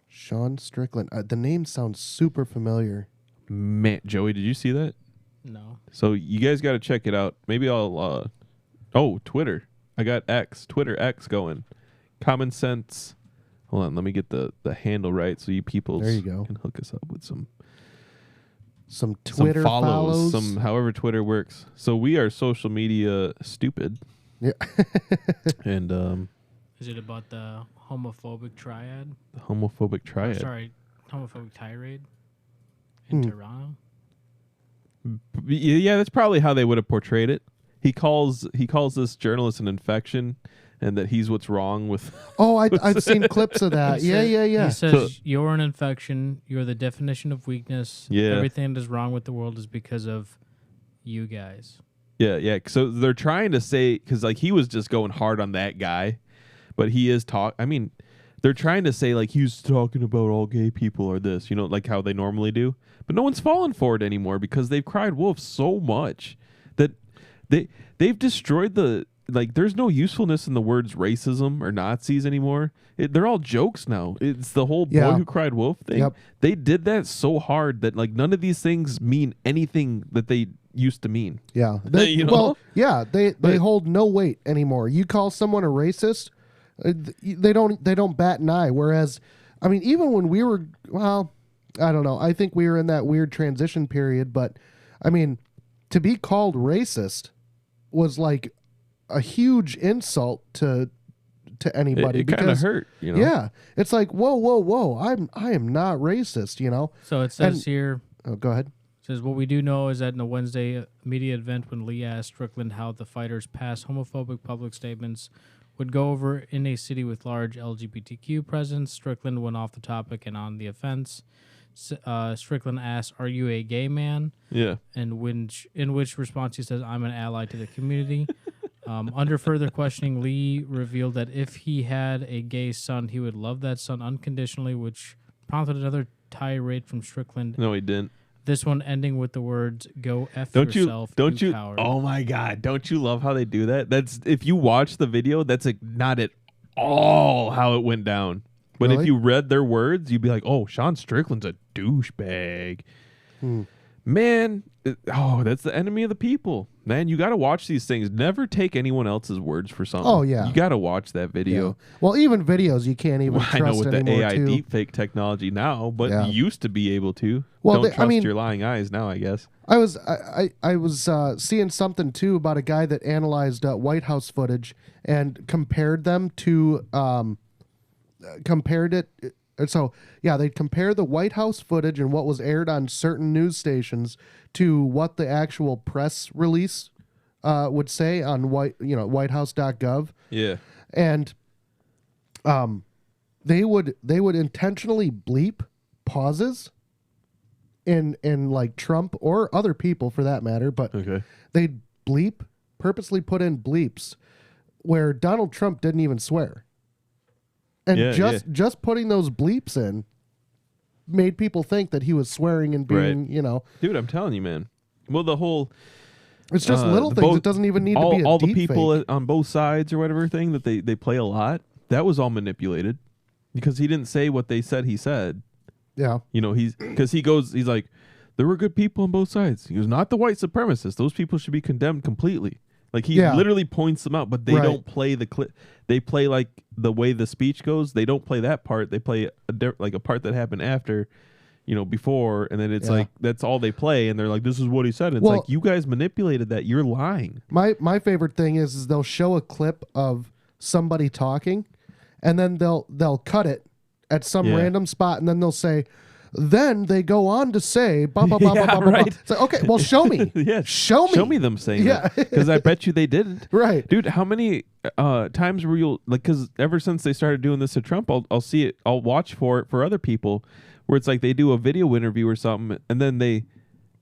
Sean Strickland. The name sounds super familiar. Man, Joey, did you see that? No. So you guys got to check it out. Maybe I'll. Twitter. I got Twitter X going. Common Sense. Hold on, let me get the handle right so you people can hook us up with some Twitter follows. Some however Twitter works. So we are social media stupid. Yeah. And is it about the homophobic triad? The homophobic triad. Sorry, homophobic tirade. in Toronto. Yeah, that's probably how they would have portrayed it. He calls this journalist an infection, and that he's what's wrong with. Oh, I've seen clips of that. He Yeah, said- yeah, yeah. He says you're an infection. You're the definition of weakness. Yeah. Everything that is wrong with the world is because of you guys. Yeah. So they're trying to say, because like he was just going hard on that guy, but he is I mean, they're trying to say like he's talking about all gay people or this, like how they normally do. But no one's fallen for it anymore because they've cried wolf so much that they've destroyed there's no usefulness in the words racism or Nazis anymore. They're all jokes now. It's the whole boy Yeah. who cried wolf thing. Yep. They did that so hard that like none of these things mean anything that they used to mean. Yeah. You know? Well, yeah, they But- hold no weight anymore. You call someone a racist, they don't bat an eye. Whereas, I mean, even when we were, well, I don't know. I think we were in that weird transition period, but I mean, to be called racist was like a huge insult to anybody It kind of because hurt, yeah, it's like whoa, I am not racist, So it says And- here. Oh, go ahead. Says what we do know is that in a Wednesday media event when Lee asked Strickland how the fighters' past homophobic public statements would go over in a city with large LGBTQ presence, Strickland went off the topic and on the offense. Strickland asked, "Are you a gay man?" Yeah. In which response he says, "I'm an ally to the community." Under further questioning, Lee revealed that if he had a gay son, he would love that son unconditionally, which prompted another tirade from Strickland. No, he didn't. This one ending with the words "Go f Don't yourself, you? coward." Oh my God! Don't you love how they do that? That's if you watch the video, that's like not at all how it went down. But if Really? you read their words, you'd be like, "Oh, Sean Strickland's a douchebag." Man, that's the enemy of the people. Man, you got to watch these things. Never take anyone else's words for something. Oh, yeah. You got to watch that video. Yeah. Well, even videos you can't even Well, I trust know with the anymore AI too. deepfake technology now, but Yeah. you used to be able to. Well, Don't I trust mean- your lying eyes now, I guess. I was seeing something too about a guy that analyzed White House footage and compared them to compared it. So yeah, they compare the White House footage and what was aired on certain news stations to what the actual press release would say on whitehouse.gov, Yeah. and they would intentionally bleep pauses in like Trump or other people for that matter, but Okay. they'd purposely put in bleeps where Donald Trump didn't even swear. And Yeah, just putting those bleeps in made people think that he was swearing and being, Dude, I'm telling you, man. Well, the whole it's just little the things. both- It doesn't even need to be a all the deep people fake. on both sides or whatever thing that they play a lot. That was all manipulated because he didn't say what they said he said. Yeah. He's like, there were good people on both sides. He was not the white supremacists. Those people should be condemned completely. Like he Yeah. literally points them out, but they Right. don't play the clip. They play like the way the speech goes. They don't play that part. They play a part that happened after, before, and then it's Yeah. like that's all they play, and they're like, "This is what he said." And it's Well- like you guys manipulated that. You're lying. My favorite thing is they'll show a clip of somebody talking, and then they'll cut it at some Yeah. random spot, and then they'll say, then they go on to say, blah blah blah Yeah, blah blah. right. It's like, okay, well, show me. Yeah, Show me them saying Yeah. that because I bet you they didn't. Right. Dude, how many times were you like? Because ever since they started doing this to Trump, I'll see it. I'll watch for it for other people, where it's like they do a video interview or something, and then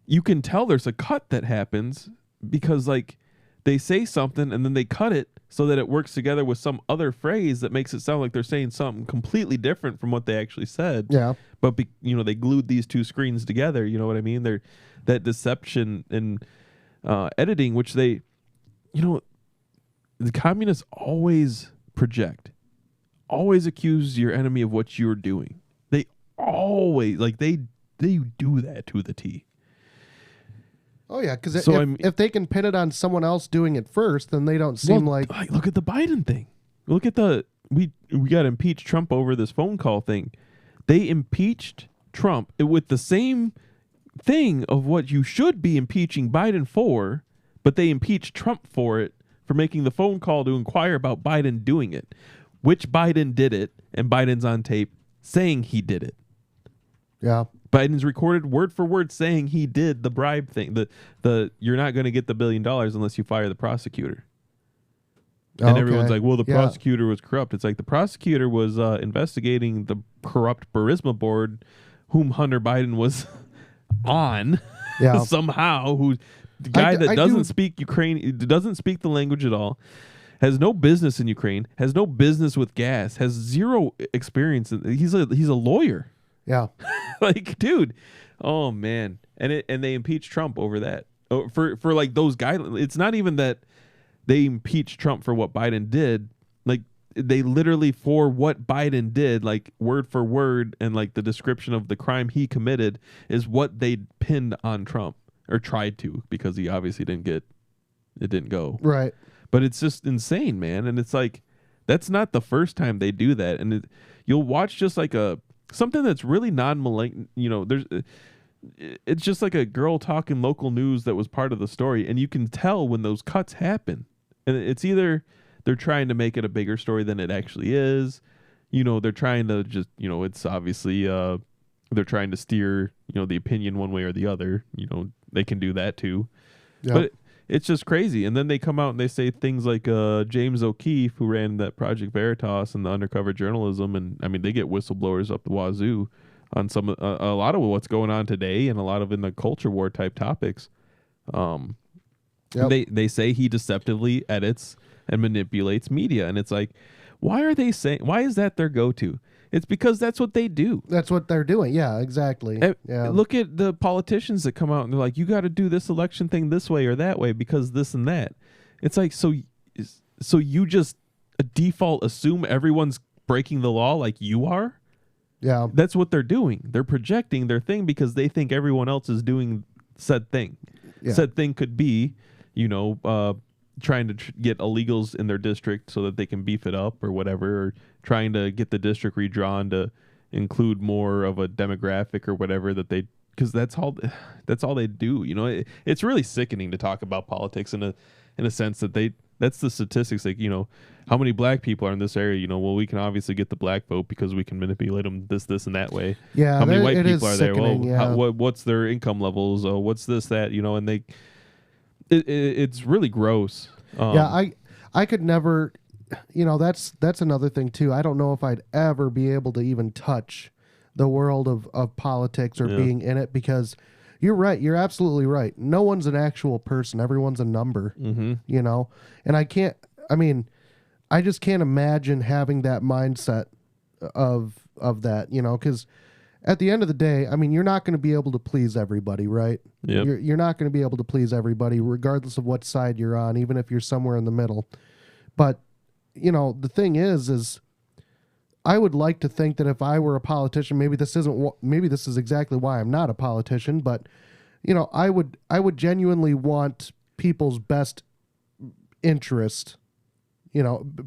you can tell there's a cut that happens because like they say something and then they cut it so that it works together with some other phrase that makes it sound like they're saying something completely different from what they actually said. Yeah. But they glued these two screens together. You know what I mean? They're that deception and editing, which the communists always project, always accuse your enemy of what you're doing. They always they do that to the T. Oh yeah, because So, I mean- if they can pin it on someone else doing it first, then they don't seem Well, like look at the Biden thing. Look at we got to impeach Trump over this phone call thing. They impeached Trump with the same thing of what you should be impeaching Biden for, but they impeached Trump for it for making the phone call to inquire about Biden doing it, which Biden did it, and Biden's on tape saying he did it. yeah. Biden's recorded word for word saying he did the bribe thing. The you're not going to get the $1 billion unless you fire the prosecutor. And everyone's like, well, the prosecutor was corrupt. It's like the prosecutor was investigating the corrupt Burisma board, whom Hunter Biden was on somehow. Who the guy that doesn't speak Ukrainian, doesn't speak the language at all, has no business in Ukraine, has no business with gas, has zero experience. He's a lawyer. Yeah. Like, dude, oh man, and they impeached Trump over that. For like those guidelines. It's not even that they impeached Trump for what Biden did. Like, they literally, for what Biden did, like word for word, and like the description of the crime he committed is what they pinned on Trump, or tried to, because he obviously didn't go. Right. But it's just insane, man. And it's like, that's not the first time they do that. And you'll watch just like something that's really non-malignant, it's just like a girl talking local news that was part of the story, and you can tell when those cuts happen. And it's either they're trying to make it a bigger story than it actually is. They're trying to just, it's obviously they're trying to steer, the opinion one way or the other. They can do that too. Yep. But it's just crazy. And then they come out and they say things like James O'Keefe, who ran that Project Veritas and the undercover journalism, and I mean, they get whistleblowers up the wazoo on a lot of what's going on today, and a lot of in the culture war type topics. They say he deceptively edits and manipulates media, and it's like, why is that their go-to? It's because that's what they do. That's what they're doing. Yeah, exactly. Look at the politicians that come out and they're like, you got to do this election thing this way or that way because this and that. It's like, so you just default assume everyone's breaking the law like you are? Yeah. That's what they're doing. They're projecting their thing because they think everyone else is doing said thing. Yeah. Said thing could be, trying to get illegals in their district so that they can beef it up or whatever, or trying to get the district redrawn to include more of a demographic or whatever because that's all they do. It's really sickening to talk about politics in a sense that that's the statistics, like, how many black people are in this area? Well, we can obviously get the black vote because we can manipulate them this and that way. Yeah. How many white people are there? Well, what's their income levels? What's this, that, and it's really gross. I could never, that's another thing too. I don't know if I'd ever be able to even touch the world of politics or being in it, because you're right. You're absolutely right. No one's an actual person. Everyone's a number, and I just can't imagine having that mindset of that, because at the end of the day, you're not going to be able to please everybody, right? Yep. You're not going to be able to please everybody, regardless of what side you're on, even if you're somewhere in the middle. But, the thing is I would like to think that if I were a politician, maybe this is exactly why I'm not a politician, but, I would genuinely want people's best interest.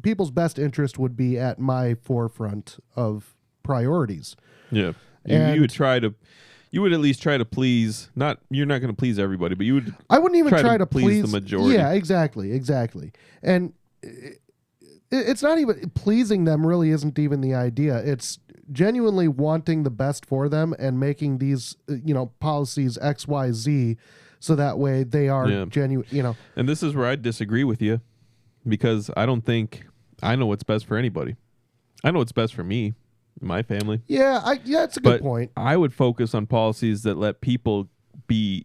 People's best interest would be at my forefront of priorities. Yeah. You would at least try to please, you're not going to please everybody, but I wouldn't even try to please the majority. Yeah, exactly. And it's not even pleasing them, really isn't even the idea. It's genuinely wanting the best for them and making these, policies X, Y, Z, so that way they are genuine, And this is where I disagree with you, because I don't think I know what's best for anybody. I know what's best for me. My family. Yeah, it's a good point. I would focus on policies that let people be,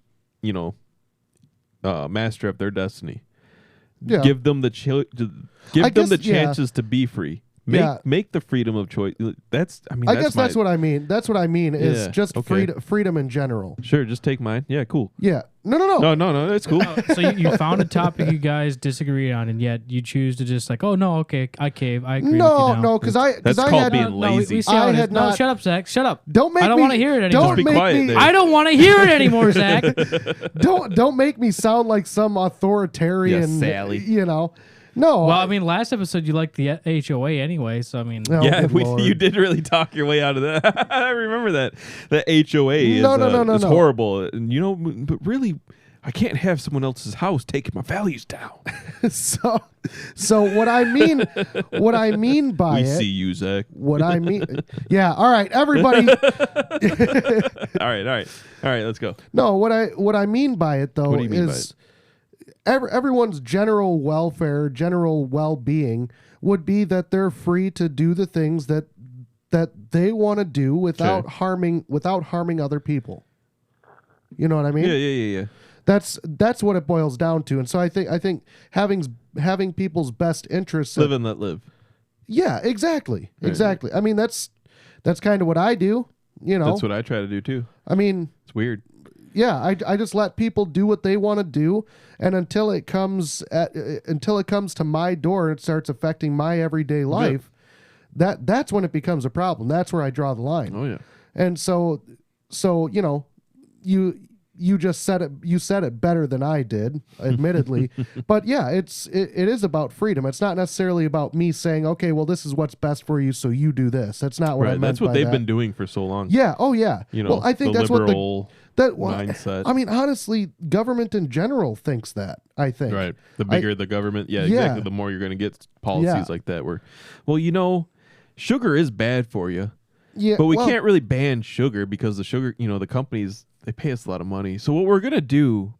master of their destiny. Yeah. Give them the chances to be free. Make the freedom of choice. That's what I mean. That's what I mean is just freedom in general. Sure, just take mine. Yeah, cool. Yeah. No. No, that's cool. So you found a topic you guys disagree on, and yet you choose to just like, oh no, okay, I cave. I agree with you now. No, because that's called being lazy. No, shut up, Zach. Shut up. Don't make I don't want to hear it anymore. Just be quiet. I don't want to hear it anymore, Zach. Don't make me sound like some authoritarian. Sally. No. Well, last episode you liked the HOA anyway, so you did really talk your way out of that. I remember that. The HOA is horrible. And but really, I can't have someone else's house taking my values down. So what I mean by We it, see you, Zach. what I mean, yeah, all right, everybody. All right. Let's go. No, what I mean by it though What do you mean by is everyone's general welfare, general well-being would be that they're free to do the things that they want to do without harming other people. You know what I mean? Yeah. That's what it boils down to. And so I think having people's best interests Live and let live. Yeah, exactly. Exactly. I mean, that's kind of what I do, you know. That's what I try to do too. I mean, It's weird. yeah, I just let people do what they want to do, and until it comes to my door and it starts affecting my everyday life, that's when it becomes a problem. That's where I draw the line. Oh yeah. And so you know, you just said it better than I did, admittedly. But yeah, it is about freedom. It's not necessarily about me saying, okay, well, this is what's best for you, so you do this. That's not what I meant. That's what by they've that. been doing for so long. Yeah. Oh yeah. You know, well, I think the that's liberal what mindset. I mean, honestly, government in general thinks that. I think. Right. The bigger the government, Yeah. exactly. The more you're going to get policies like that. Well, you know, sugar is bad for you, Yeah. but we well, can't really ban sugar because the sugar, you know, the companies, they pay us a lot of money. So what we're going to do,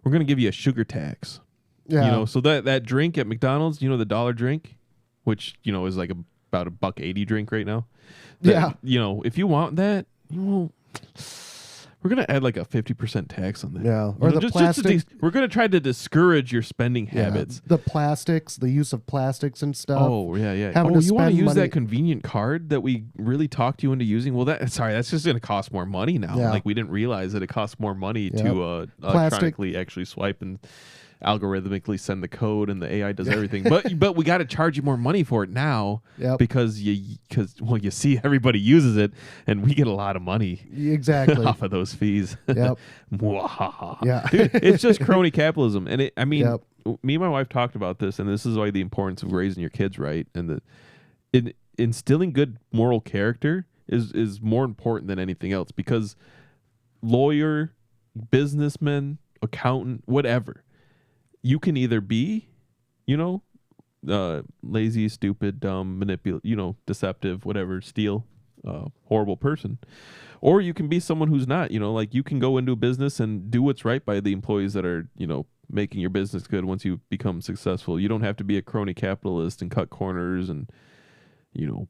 we're going to give you a sugar tax. Yeah. You know, so that drink at McDonald's, you know, the dollar drink, which, you know, is like about $1.80 drink right now. Yeah. You know, if you want that, we're going to add like a 50% tax on that. Yeah. You Or know, the just to plastic. we're going to try to discourage your spending Yeah, habits. the plastics, the use of plastics and stuff. Oh, yeah. having Oh, to you want to spend use money- that convenient card that we really talked you into using? Well, that's just going to cost more money now. Yeah. Like, we didn't realize that it costs more money Yep. to Plastic. electronically actually swipe and algorithmically send the code, and the AI does everything. but we got to charge you more money for it now Yep. because you see everybody uses it, and we get a lot of money Exactly. off of those fees. Yep. Mwahaha. Yeah. Dude, it's just crony capitalism. And Yep. me and my wife talked about this, and this is why the importance of raising your kids right, and instilling good moral character is more important than anything else, because lawyer, businessman, accountant, whatever, you can either be, you know, lazy, stupid, dumb, deceptive, whatever, steal, horrible person, or you can be someone who's not, you know, like you can go into a business and do what's right by the employees that are, you know, making your business good once you become successful. You don't have to be a crony capitalist and cut corners and, you know,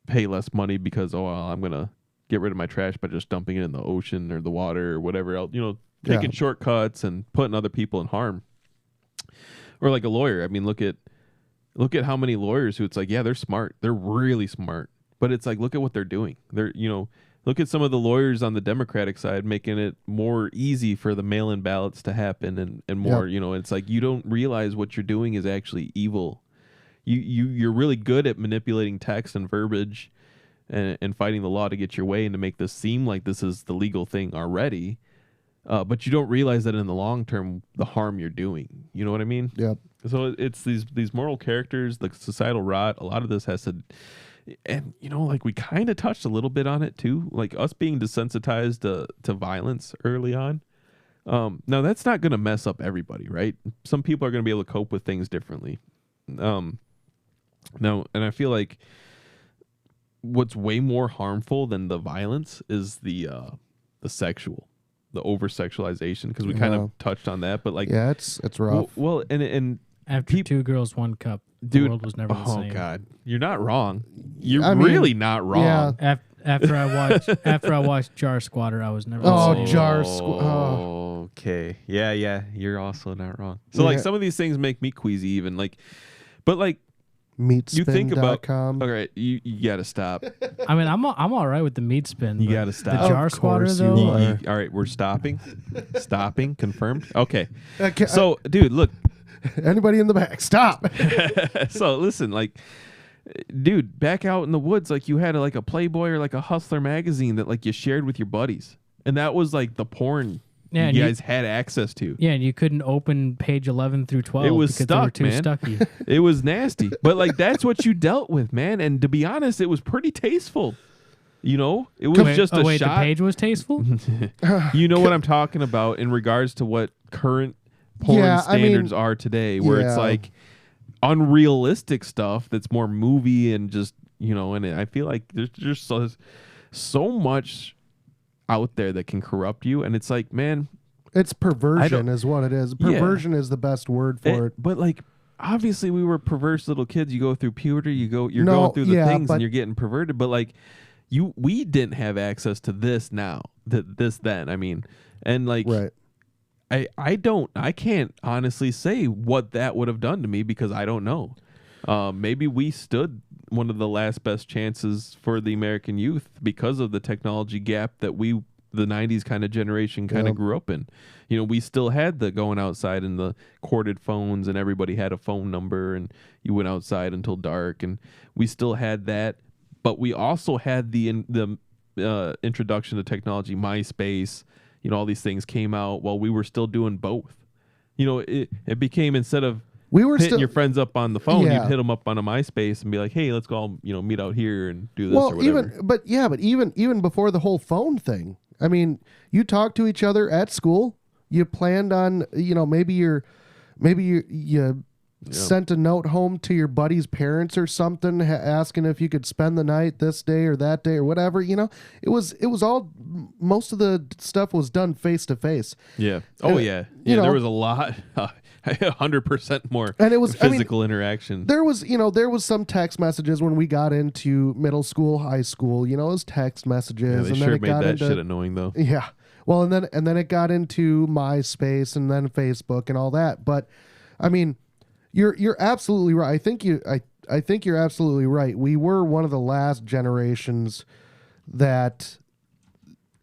pay less money because, I'm going to get rid of my trash by just dumping it in the ocean or the water or whatever else, you know, taking shortcuts and putting other people in harm. Or like a lawyer. I mean, look at how many lawyers who it's like, yeah, they're smart. They're really smart. But it's like, look at what they're doing. They're, you know, look at some of the lawyers on the Democratic side making it more easy for the mail-in ballots to happen and more, you know, it's like you don't realize what you're doing is actually evil. You're really good at manipulating text and verbiage and fighting the law to get your way and to make this seem like this is the legal thing already. But you don't realize that in the long term, the harm you're doing. You know what I mean? Yep. So it's these moral characters, the societal rot. A lot of this has to, and you know, like we kind of touched a little bit on it too, like us being desensitized to violence early on. Now that's not going to mess up everybody, right? Some people are going to be able to cope with things differently. Now, and I feel like what's way more harmful than the violence is the over sexualization, because we kind of touched on that, but like, Yeah, it's rough. well, and After 2 girls, 1 cup, dude, the world was never the oh same. God, you're not wrong. You're I mean, really not wrong. yeah. After I watched Jar Squatter, I was never Oh, the same. Jar Okay. Yeah. You're also not wrong. So like Yeah. some of these things make me queasy even, like, but like you think about, Meatspin.com. all right, you gotta stop. I mean, I'm all right with the meat spin. You but gotta The stop. Jar Of Squatter course you though. are. All right, we're stopping. Confirmed. Okay. Okay, So, dude, look. anybody in the back, stop. So listen, like, dude, back out in the woods, like you had like a Playboy or like a Hustler magazine that like you shared with your buddies, and that was like the porn Yeah, and you you- guys had access to. Yeah, and you couldn't open page 11 through 12 It was because they were stuck, too man. stucky. It was nasty, but like that's what you dealt with, man. And to be honest, it was pretty tasteful. You know, it was just a wait, shot. the page was tasteful? You know what I'm talking about in regards to what current porn standards are today, where it's like unrealistic stuff that's more movie and just, you know, and I feel like there's just so much out there that can corrupt you, and it's like, man, it's perversion is what it is. Perversion is the best word for it. But like, obviously we were perverse little kids. You go through puberty, you're going through the things and you're getting perverted, but like we didn't have access to this then. I mean, and like right. I can't honestly say what that would have done to me because I don't know. Maybe we stood one of the last best chances for the American youth because of the technology gap that the 90s kind of generation kind of grew up in. You know, we still had the going outside and the corded phones, and everybody had a phone number and you went outside until dark, and we still had that. But we also had the introduction to technology, MySpace, you know, all these things came out while we were still doing both. You know, it became, instead of hitting your friends up on the phone, you'd hit them up on a MySpace and be like, hey, let's go all, you know, meet out here and do this or whatever. Even before the whole phone thing, I mean, you talked to each other at school. You planned on, you know, maybe you sent a note home to your buddy's parents or something, asking if you could spend the night this day or that day or whatever. You know, it was all, most of the stuff was done face to face. Yeah. Oh yeah. Yeah. There was a lot. 100% more, and it was physical interaction. There was some text messages when we got into middle school, high school. You know, it was text messages. Yeah, they sure made that shit annoying though. Yeah. Well, and then it got into MySpace and then Facebook and all that. But I mean, you're absolutely right. I think you're absolutely right. We were one of the last generations that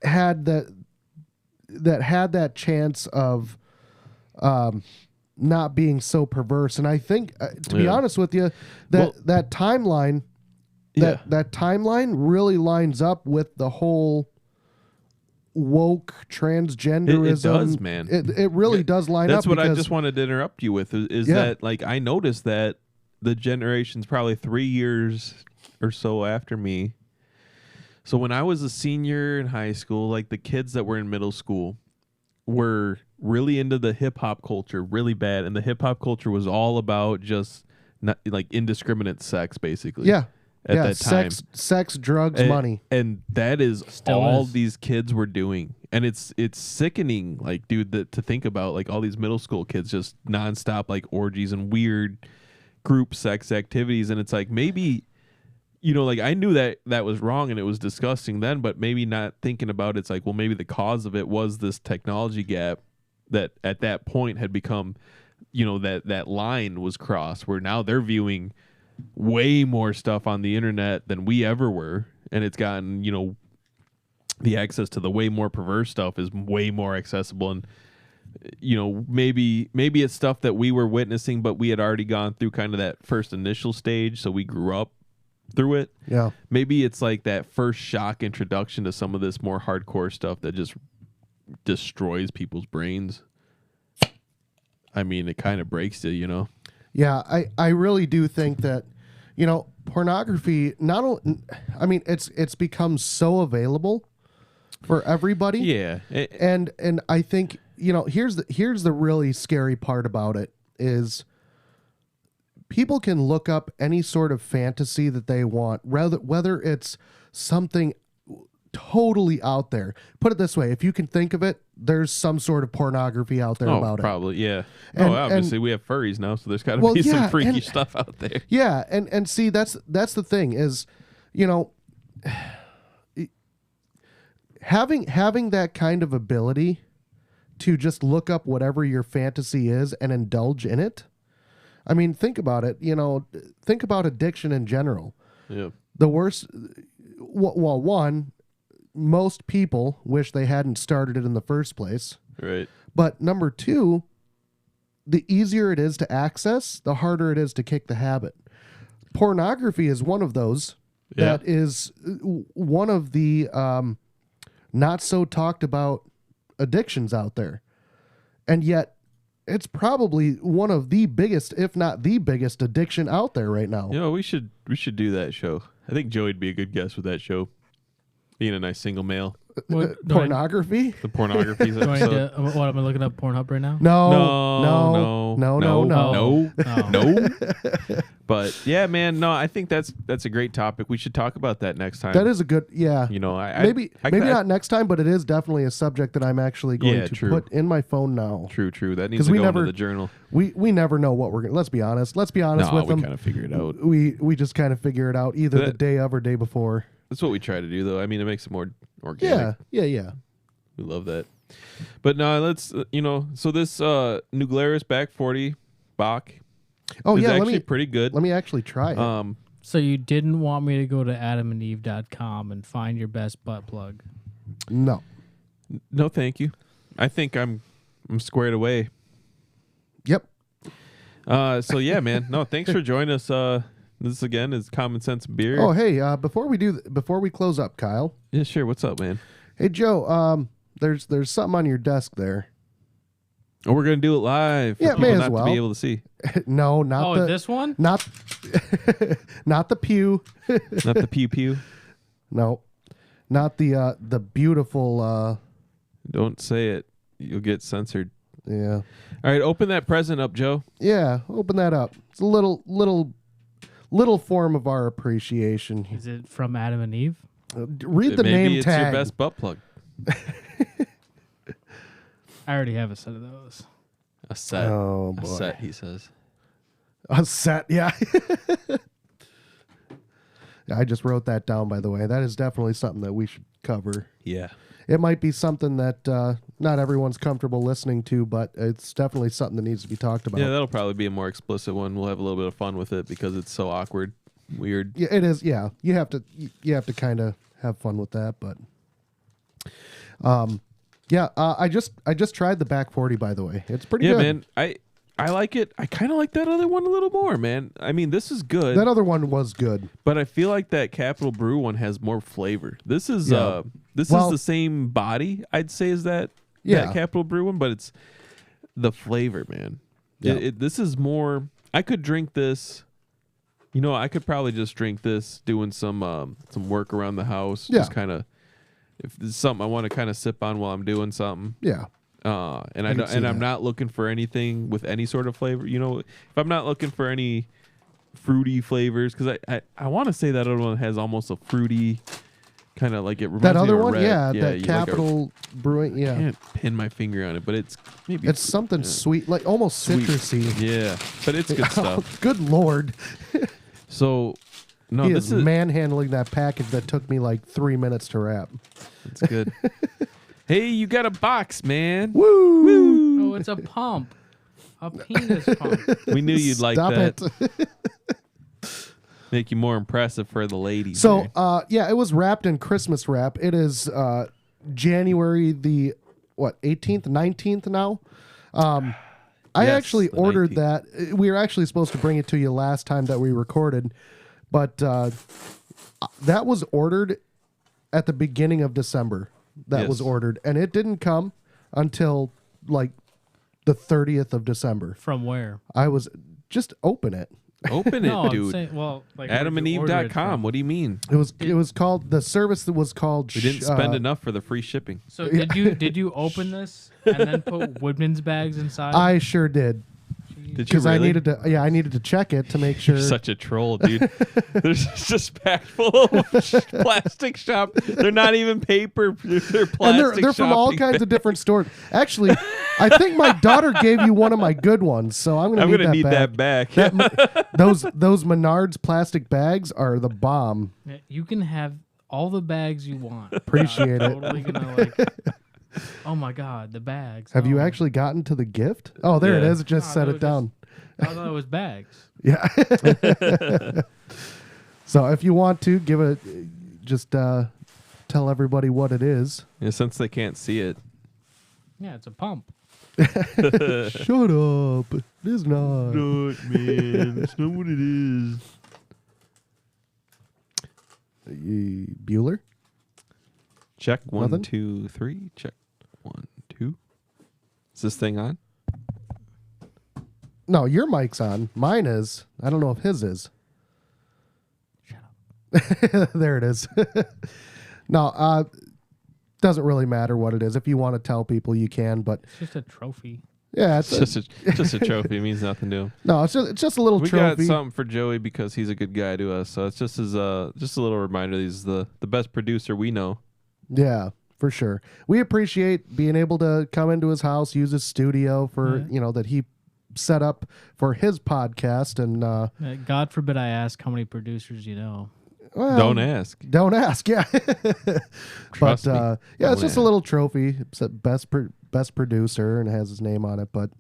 had that chance of not being so perverse. And I think, to be honest with you, that timeline, that timeline really lines up with the whole woke transgenderism. It does, man. It really does line up. That's what I just wanted to interrupt you with is that, like, I noticed that the generation's probably 3 years or so after me. So when I was a senior in high school, like, the kids that were in middle school were really into the hip hop culture, really bad, and the hip hop culture was all about just not, like, indiscriminate sex, basically. Yeah. At that time, sex, drugs, money, and that is all these kids were doing, and it's sickening, like, dude, to think about, like, all these middle school kids just nonstop, like, orgies and weird group sex activities, and it's like, maybe, you know, like, I knew that was wrong and it was disgusting then, but maybe not thinking about it's like, well, maybe the cause of it was this technology gap that at that point had become, you know, that line was crossed where now they're viewing way more stuff on the internet than we ever were, and it's gotten, you know, the access to the way more perverse stuff is way more accessible, and, you know, maybe it's stuff that we were witnessing, but we had already gone through kind of that first initial stage, so we grew up through it. Yeah. Maybe it's like that first shock introduction to some of this more hardcore stuff that just destroys people's brains. I mean, it kind of breaks it, you know? Yeah, I really do think that, you know, pornography, not only, I mean, it's become so available for everybody. Yeah. And I think, you know, here's the really scary part about it is people can look up any sort of fantasy that they want, whether it's something totally out there. Put it this way, if you can think of it, there's some sort of pornography out there about probably, yeah. And, obviously we have furries now, so there's got to be some freaky stuff out there. Yeah, and see, that's the thing is, you know, having that kind of ability to just look up whatever your fantasy is and indulge in it. I mean, think about it, you know, think about addiction in general. Yeah. The worst, well, one, most people wish they hadn't started it in the first place. Right. But number two, the easier it is to access, the harder it is to kick the habit. Pornography is one of those that is one of the not so talked about addictions out there. And yet it's probably one of the biggest, if not the biggest addiction out there right now. You know, we should do that show. I think Joey'd be a good guest with that show. Being a nice single male. What, do I- Pornography? The pornography do I need episode. to, what, am I looking up Pornhub right now? No, no. Oh. No. But yeah, man, no, I think that's a great topic. We should talk about that next time. That is a good, yeah. You know, Maybe I not next time, but it is definitely a subject that I'm actually going to true. put in my phone now. True. That needs 'Cause to we go never- into the journal. We never know what we're going to, let's be honest. Let's be honest No, with we them. kind of figure it out. We just kind of figure it out either the day of or day before. That's what we try to do, though. I mean, it makes it more organic. Yeah. We love that. But no, let's, so this New Glarus Back 40 Bach Oh is yeah, actually pretty good. let me actually try it. So you didn't want me to go to adamandeve.com and find your best butt plug? No. No, thank you. I think I'm squared away. Yep. So yeah, man. No, thanks for joining us. This again is Common Sense Beer. Oh hey, before we close up, Kyle. Yeah, sure. What's up, man? Hey Joe, there's something on your desk there. Oh, we're gonna do it live. For Yeah, people may as not well. to be able to see. No, not Oh, the this one? not not the pew. Not the pew pew. No. Not the beautiful Don't say it. You'll get censored. yeah. All right, open that present up, Joe. Yeah, open that up. It's a little form of our appreciation. Is it from Adam and Eve? Read the Maybe name it's tag. your best butt plug. I already have a set of those. A set. Oh A boy. set, he says. A set, yeah. I just wrote that down, by the way. That is definitely something that we should cover. Yeah. It might be something that not everyone's comfortable listening to, but it's definitely something that needs to be talked about. Yeah, that'll probably be a more explicit one. We'll have a little bit of fun with it because it's so awkward, weird. Yeah, it is. Yeah, you have to kind of have fun with that, but yeah. I just tried the Back 40, by the way. It's pretty Yeah, good. man. I like it. I kind of like that other one a little more, man. I mean, this is good, That other one was good. but I feel like that Capital Brew one has more flavor. This is Yeah. this Well- is the same body, I'd say, as that Yeah. Capital Brew one, but it's the flavor, man. Yeah. This is more. I could drink this. I could probably just drink this doing some work around the house. Yeah. Just kind of, if there's something I want to kind of sip on while I'm doing something. Yeah. And I can see I'm that. not looking for anything with any sort of flavor. If I'm not looking for any fruity flavors, because I want to say that other one has almost a fruity kind of like it reminds That me other of a one, red. yeah, you that like Capital Brewing, I yeah. can't pin my finger on it, but it's maybe It's something sweet, like almost Sweet. citrusy. Yeah, but it's good stuff. Good Lord. So, no, He this is is manhandling that package that took me like 3 minutes to wrap. it's good. Hey, you got a box, man. Woo! Oh, it's a pump. A penis pump. We knew you'd like Stop that. it. Make you more impressive for the ladies. So, there. yeah, it was wrapped in Christmas wrap. It is January the 18th, 19th now. I Yes, actually the ordered 19th. that. We were actually supposed to bring it to you last time that we recorded, but that was ordered at the beginning of December. That was Yes. ordered, and it didn't come until like the 30th of December. From where? I was just open it. Open No, it, I'm dude. saying, well, like where'd you order it AdamandEve.com. from? What do you mean? It was called the service that was called. We didn't spend enough for the free shipping. So did you open this and then put Woodman's bags inside? I sure did. Did you Because really? I needed to check it to make sure. You're such a troll, dude. There's just packed full of plastic shop. They're not even paper. They're plastic. and they're from all shopping kinds bags. of different stores. Actually, I think my daughter gave you one of my good ones, so I'm I'm gonna gonna need need back. that back. Those Menards plastic bags are the bomb. You can have all the bags you want. Appreciate I'm it. Totally gonna like. Oh my god, the bags. Have you Oh. actually gotten to the gift? Oh, there it Yeah. is. Just No, set no, it down. I thought it was bags. Yeah. So if you want to give it, just tell everybody what it is. Yeah, since they can't see it. Yeah, it's a pump. Shut up. It is not. man. That's not what it is. Bueller? Check 1, Nothing? 2, 3. Check 1, 2. Is this thing on? No, your mic's on. Mine is. I don't know if his is. Shut up. There it is. No, doesn't really matter what it is. If you want to tell people, you can. But It's just a trophy. yeah, It's just a trophy. It means nothing to him. no, it's just a little We trophy. got something for Joey because he's a good guy to us. So it's just just a little reminder. He's the best producer we know. Yeah, for sure. We appreciate being able to come into his house, use his studio for that he set up for his podcast, and God forbid I ask how many producers you know. well, Don't ask. Don't ask. Yeah, Trust but me. yeah, Don't it's just a ask. little trophy. It's a best producer and has his name on it. But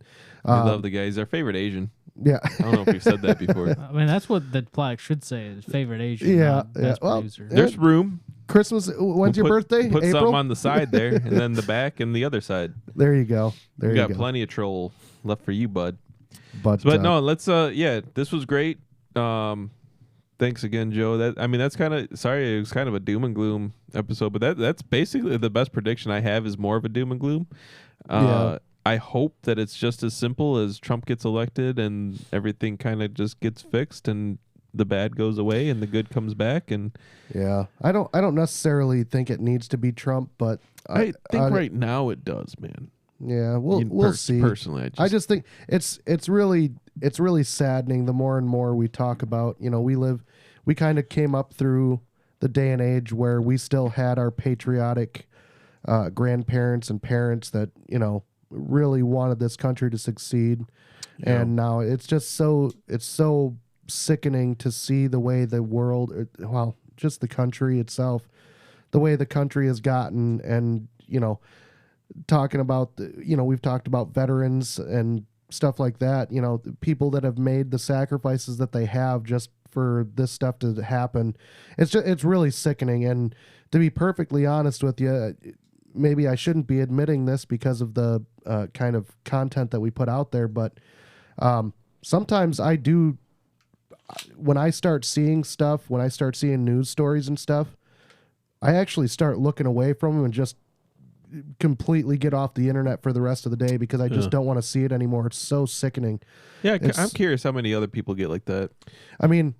We love the guy. He's our favorite Asian. yeah, I don't know if we've said that before. I mean, that's what the plaque should say: is favorite Asian, Yeah, not best yeah. Well, producer. There's room. Christmas. When's your birthday? Put April. something on the side there, and then the back and the other side. There you go. There We you got go. plenty of troll left for you, bud. But No, let's this was great. Thanks again, Joe. That's kind of sorry, it was kind of a doom and gloom episode, but that's basically the best prediction I have is more of a doom and gloom. Yeah. I hope that it's just as simple as Trump gets elected and everything kind of just gets fixed and the bad goes away and the good comes back. And yeah, I don't necessarily think it needs to be Trump, but I think right now it does, man. Yeah, we'll see. Personally, I just think it's really saddening the more and more we talk about, we kind of came up through the day and age where we still had our patriotic grandparents and parents that, really wanted this country to succeed. Yeah. And now it's so sickening to see the way the world, just the country itself, the way the country has gotten. And, talking about, we've talked about veterans and stuff like that, the people that have made the sacrifices that they have just for this stuff to happen. It's really sickening. And to be perfectly honest with you, maybe I shouldn't be admitting this because of the kind of content that we put out there, but sometimes I do, when I start seeing stuff, when I start seeing news stories and stuff, I actually start looking away from them and just completely get off the internet for the rest of the day because I just don't want to see it anymore. It's so sickening. Yeah, I'm curious how many other people get like that. I mean,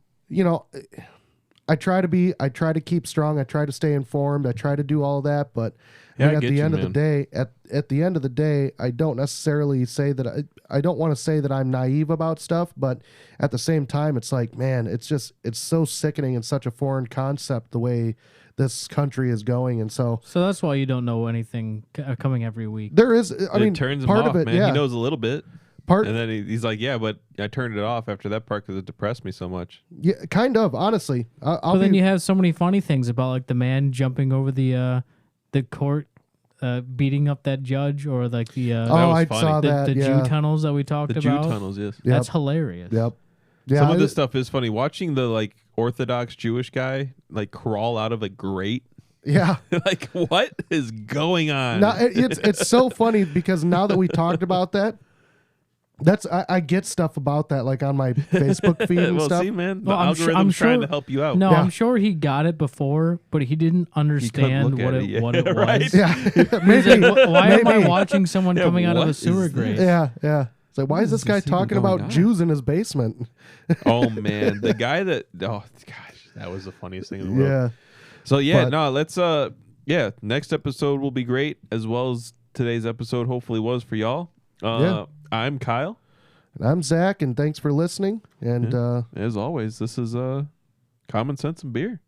I try to keep strong. I try to stay informed. I try to do all that, but at the end of the day, at the end of the day, I don't necessarily say that I don't want to say that I'm naive about stuff, but at the same time, it's like, man, it's so sickening and such a foreign concept the way this country is going. And so that's why you don't know anything coming every week. there is, It turns him part off, of it, man. yeah. He knows a little bit. Part, And then he's like, yeah, but I turned it off after that part because it depressed me so much. yeah, kind of, honestly. I'll But then be, you have so many funny things about like the man jumping over the court, beating up that judge, or like the was I funny. saw the, that. the yeah. Jew tunnels that we talked The Jew about. tunnels, yes. Yep. That's hilarious. Yep. Yeah. Some of this stuff is funny. Watching the like Orthodox Jewish guy like crawl out of a grate. Yeah. Like, what is going on? Now it's so funny because now that we talked about that, I get stuff about that like on my Facebook feed and well, stuff. see, man, the Well, I'm algorithm's sure- trying to help you out. No, Yeah. I'm sure he got it before, but he didn't understand look what at it, it, yeah. what it Right. was. Yeah. He's Maybe. like, why am I Maybe. watching someone Yeah, coming out of what a is sewer this? grate? Yeah, yeah. It's like, why is this guy this even talking going about on? Jews in his basement? Oh man, the guy that gosh, that was the funniest thing in the world. Yeah. So yeah, But- no, let's next episode will be great as well as today's episode hopefully was for y'all. Yeah. I'm Kyle. And I'm Zach, and thanks for listening. And As always, this is Common Sense and Beer.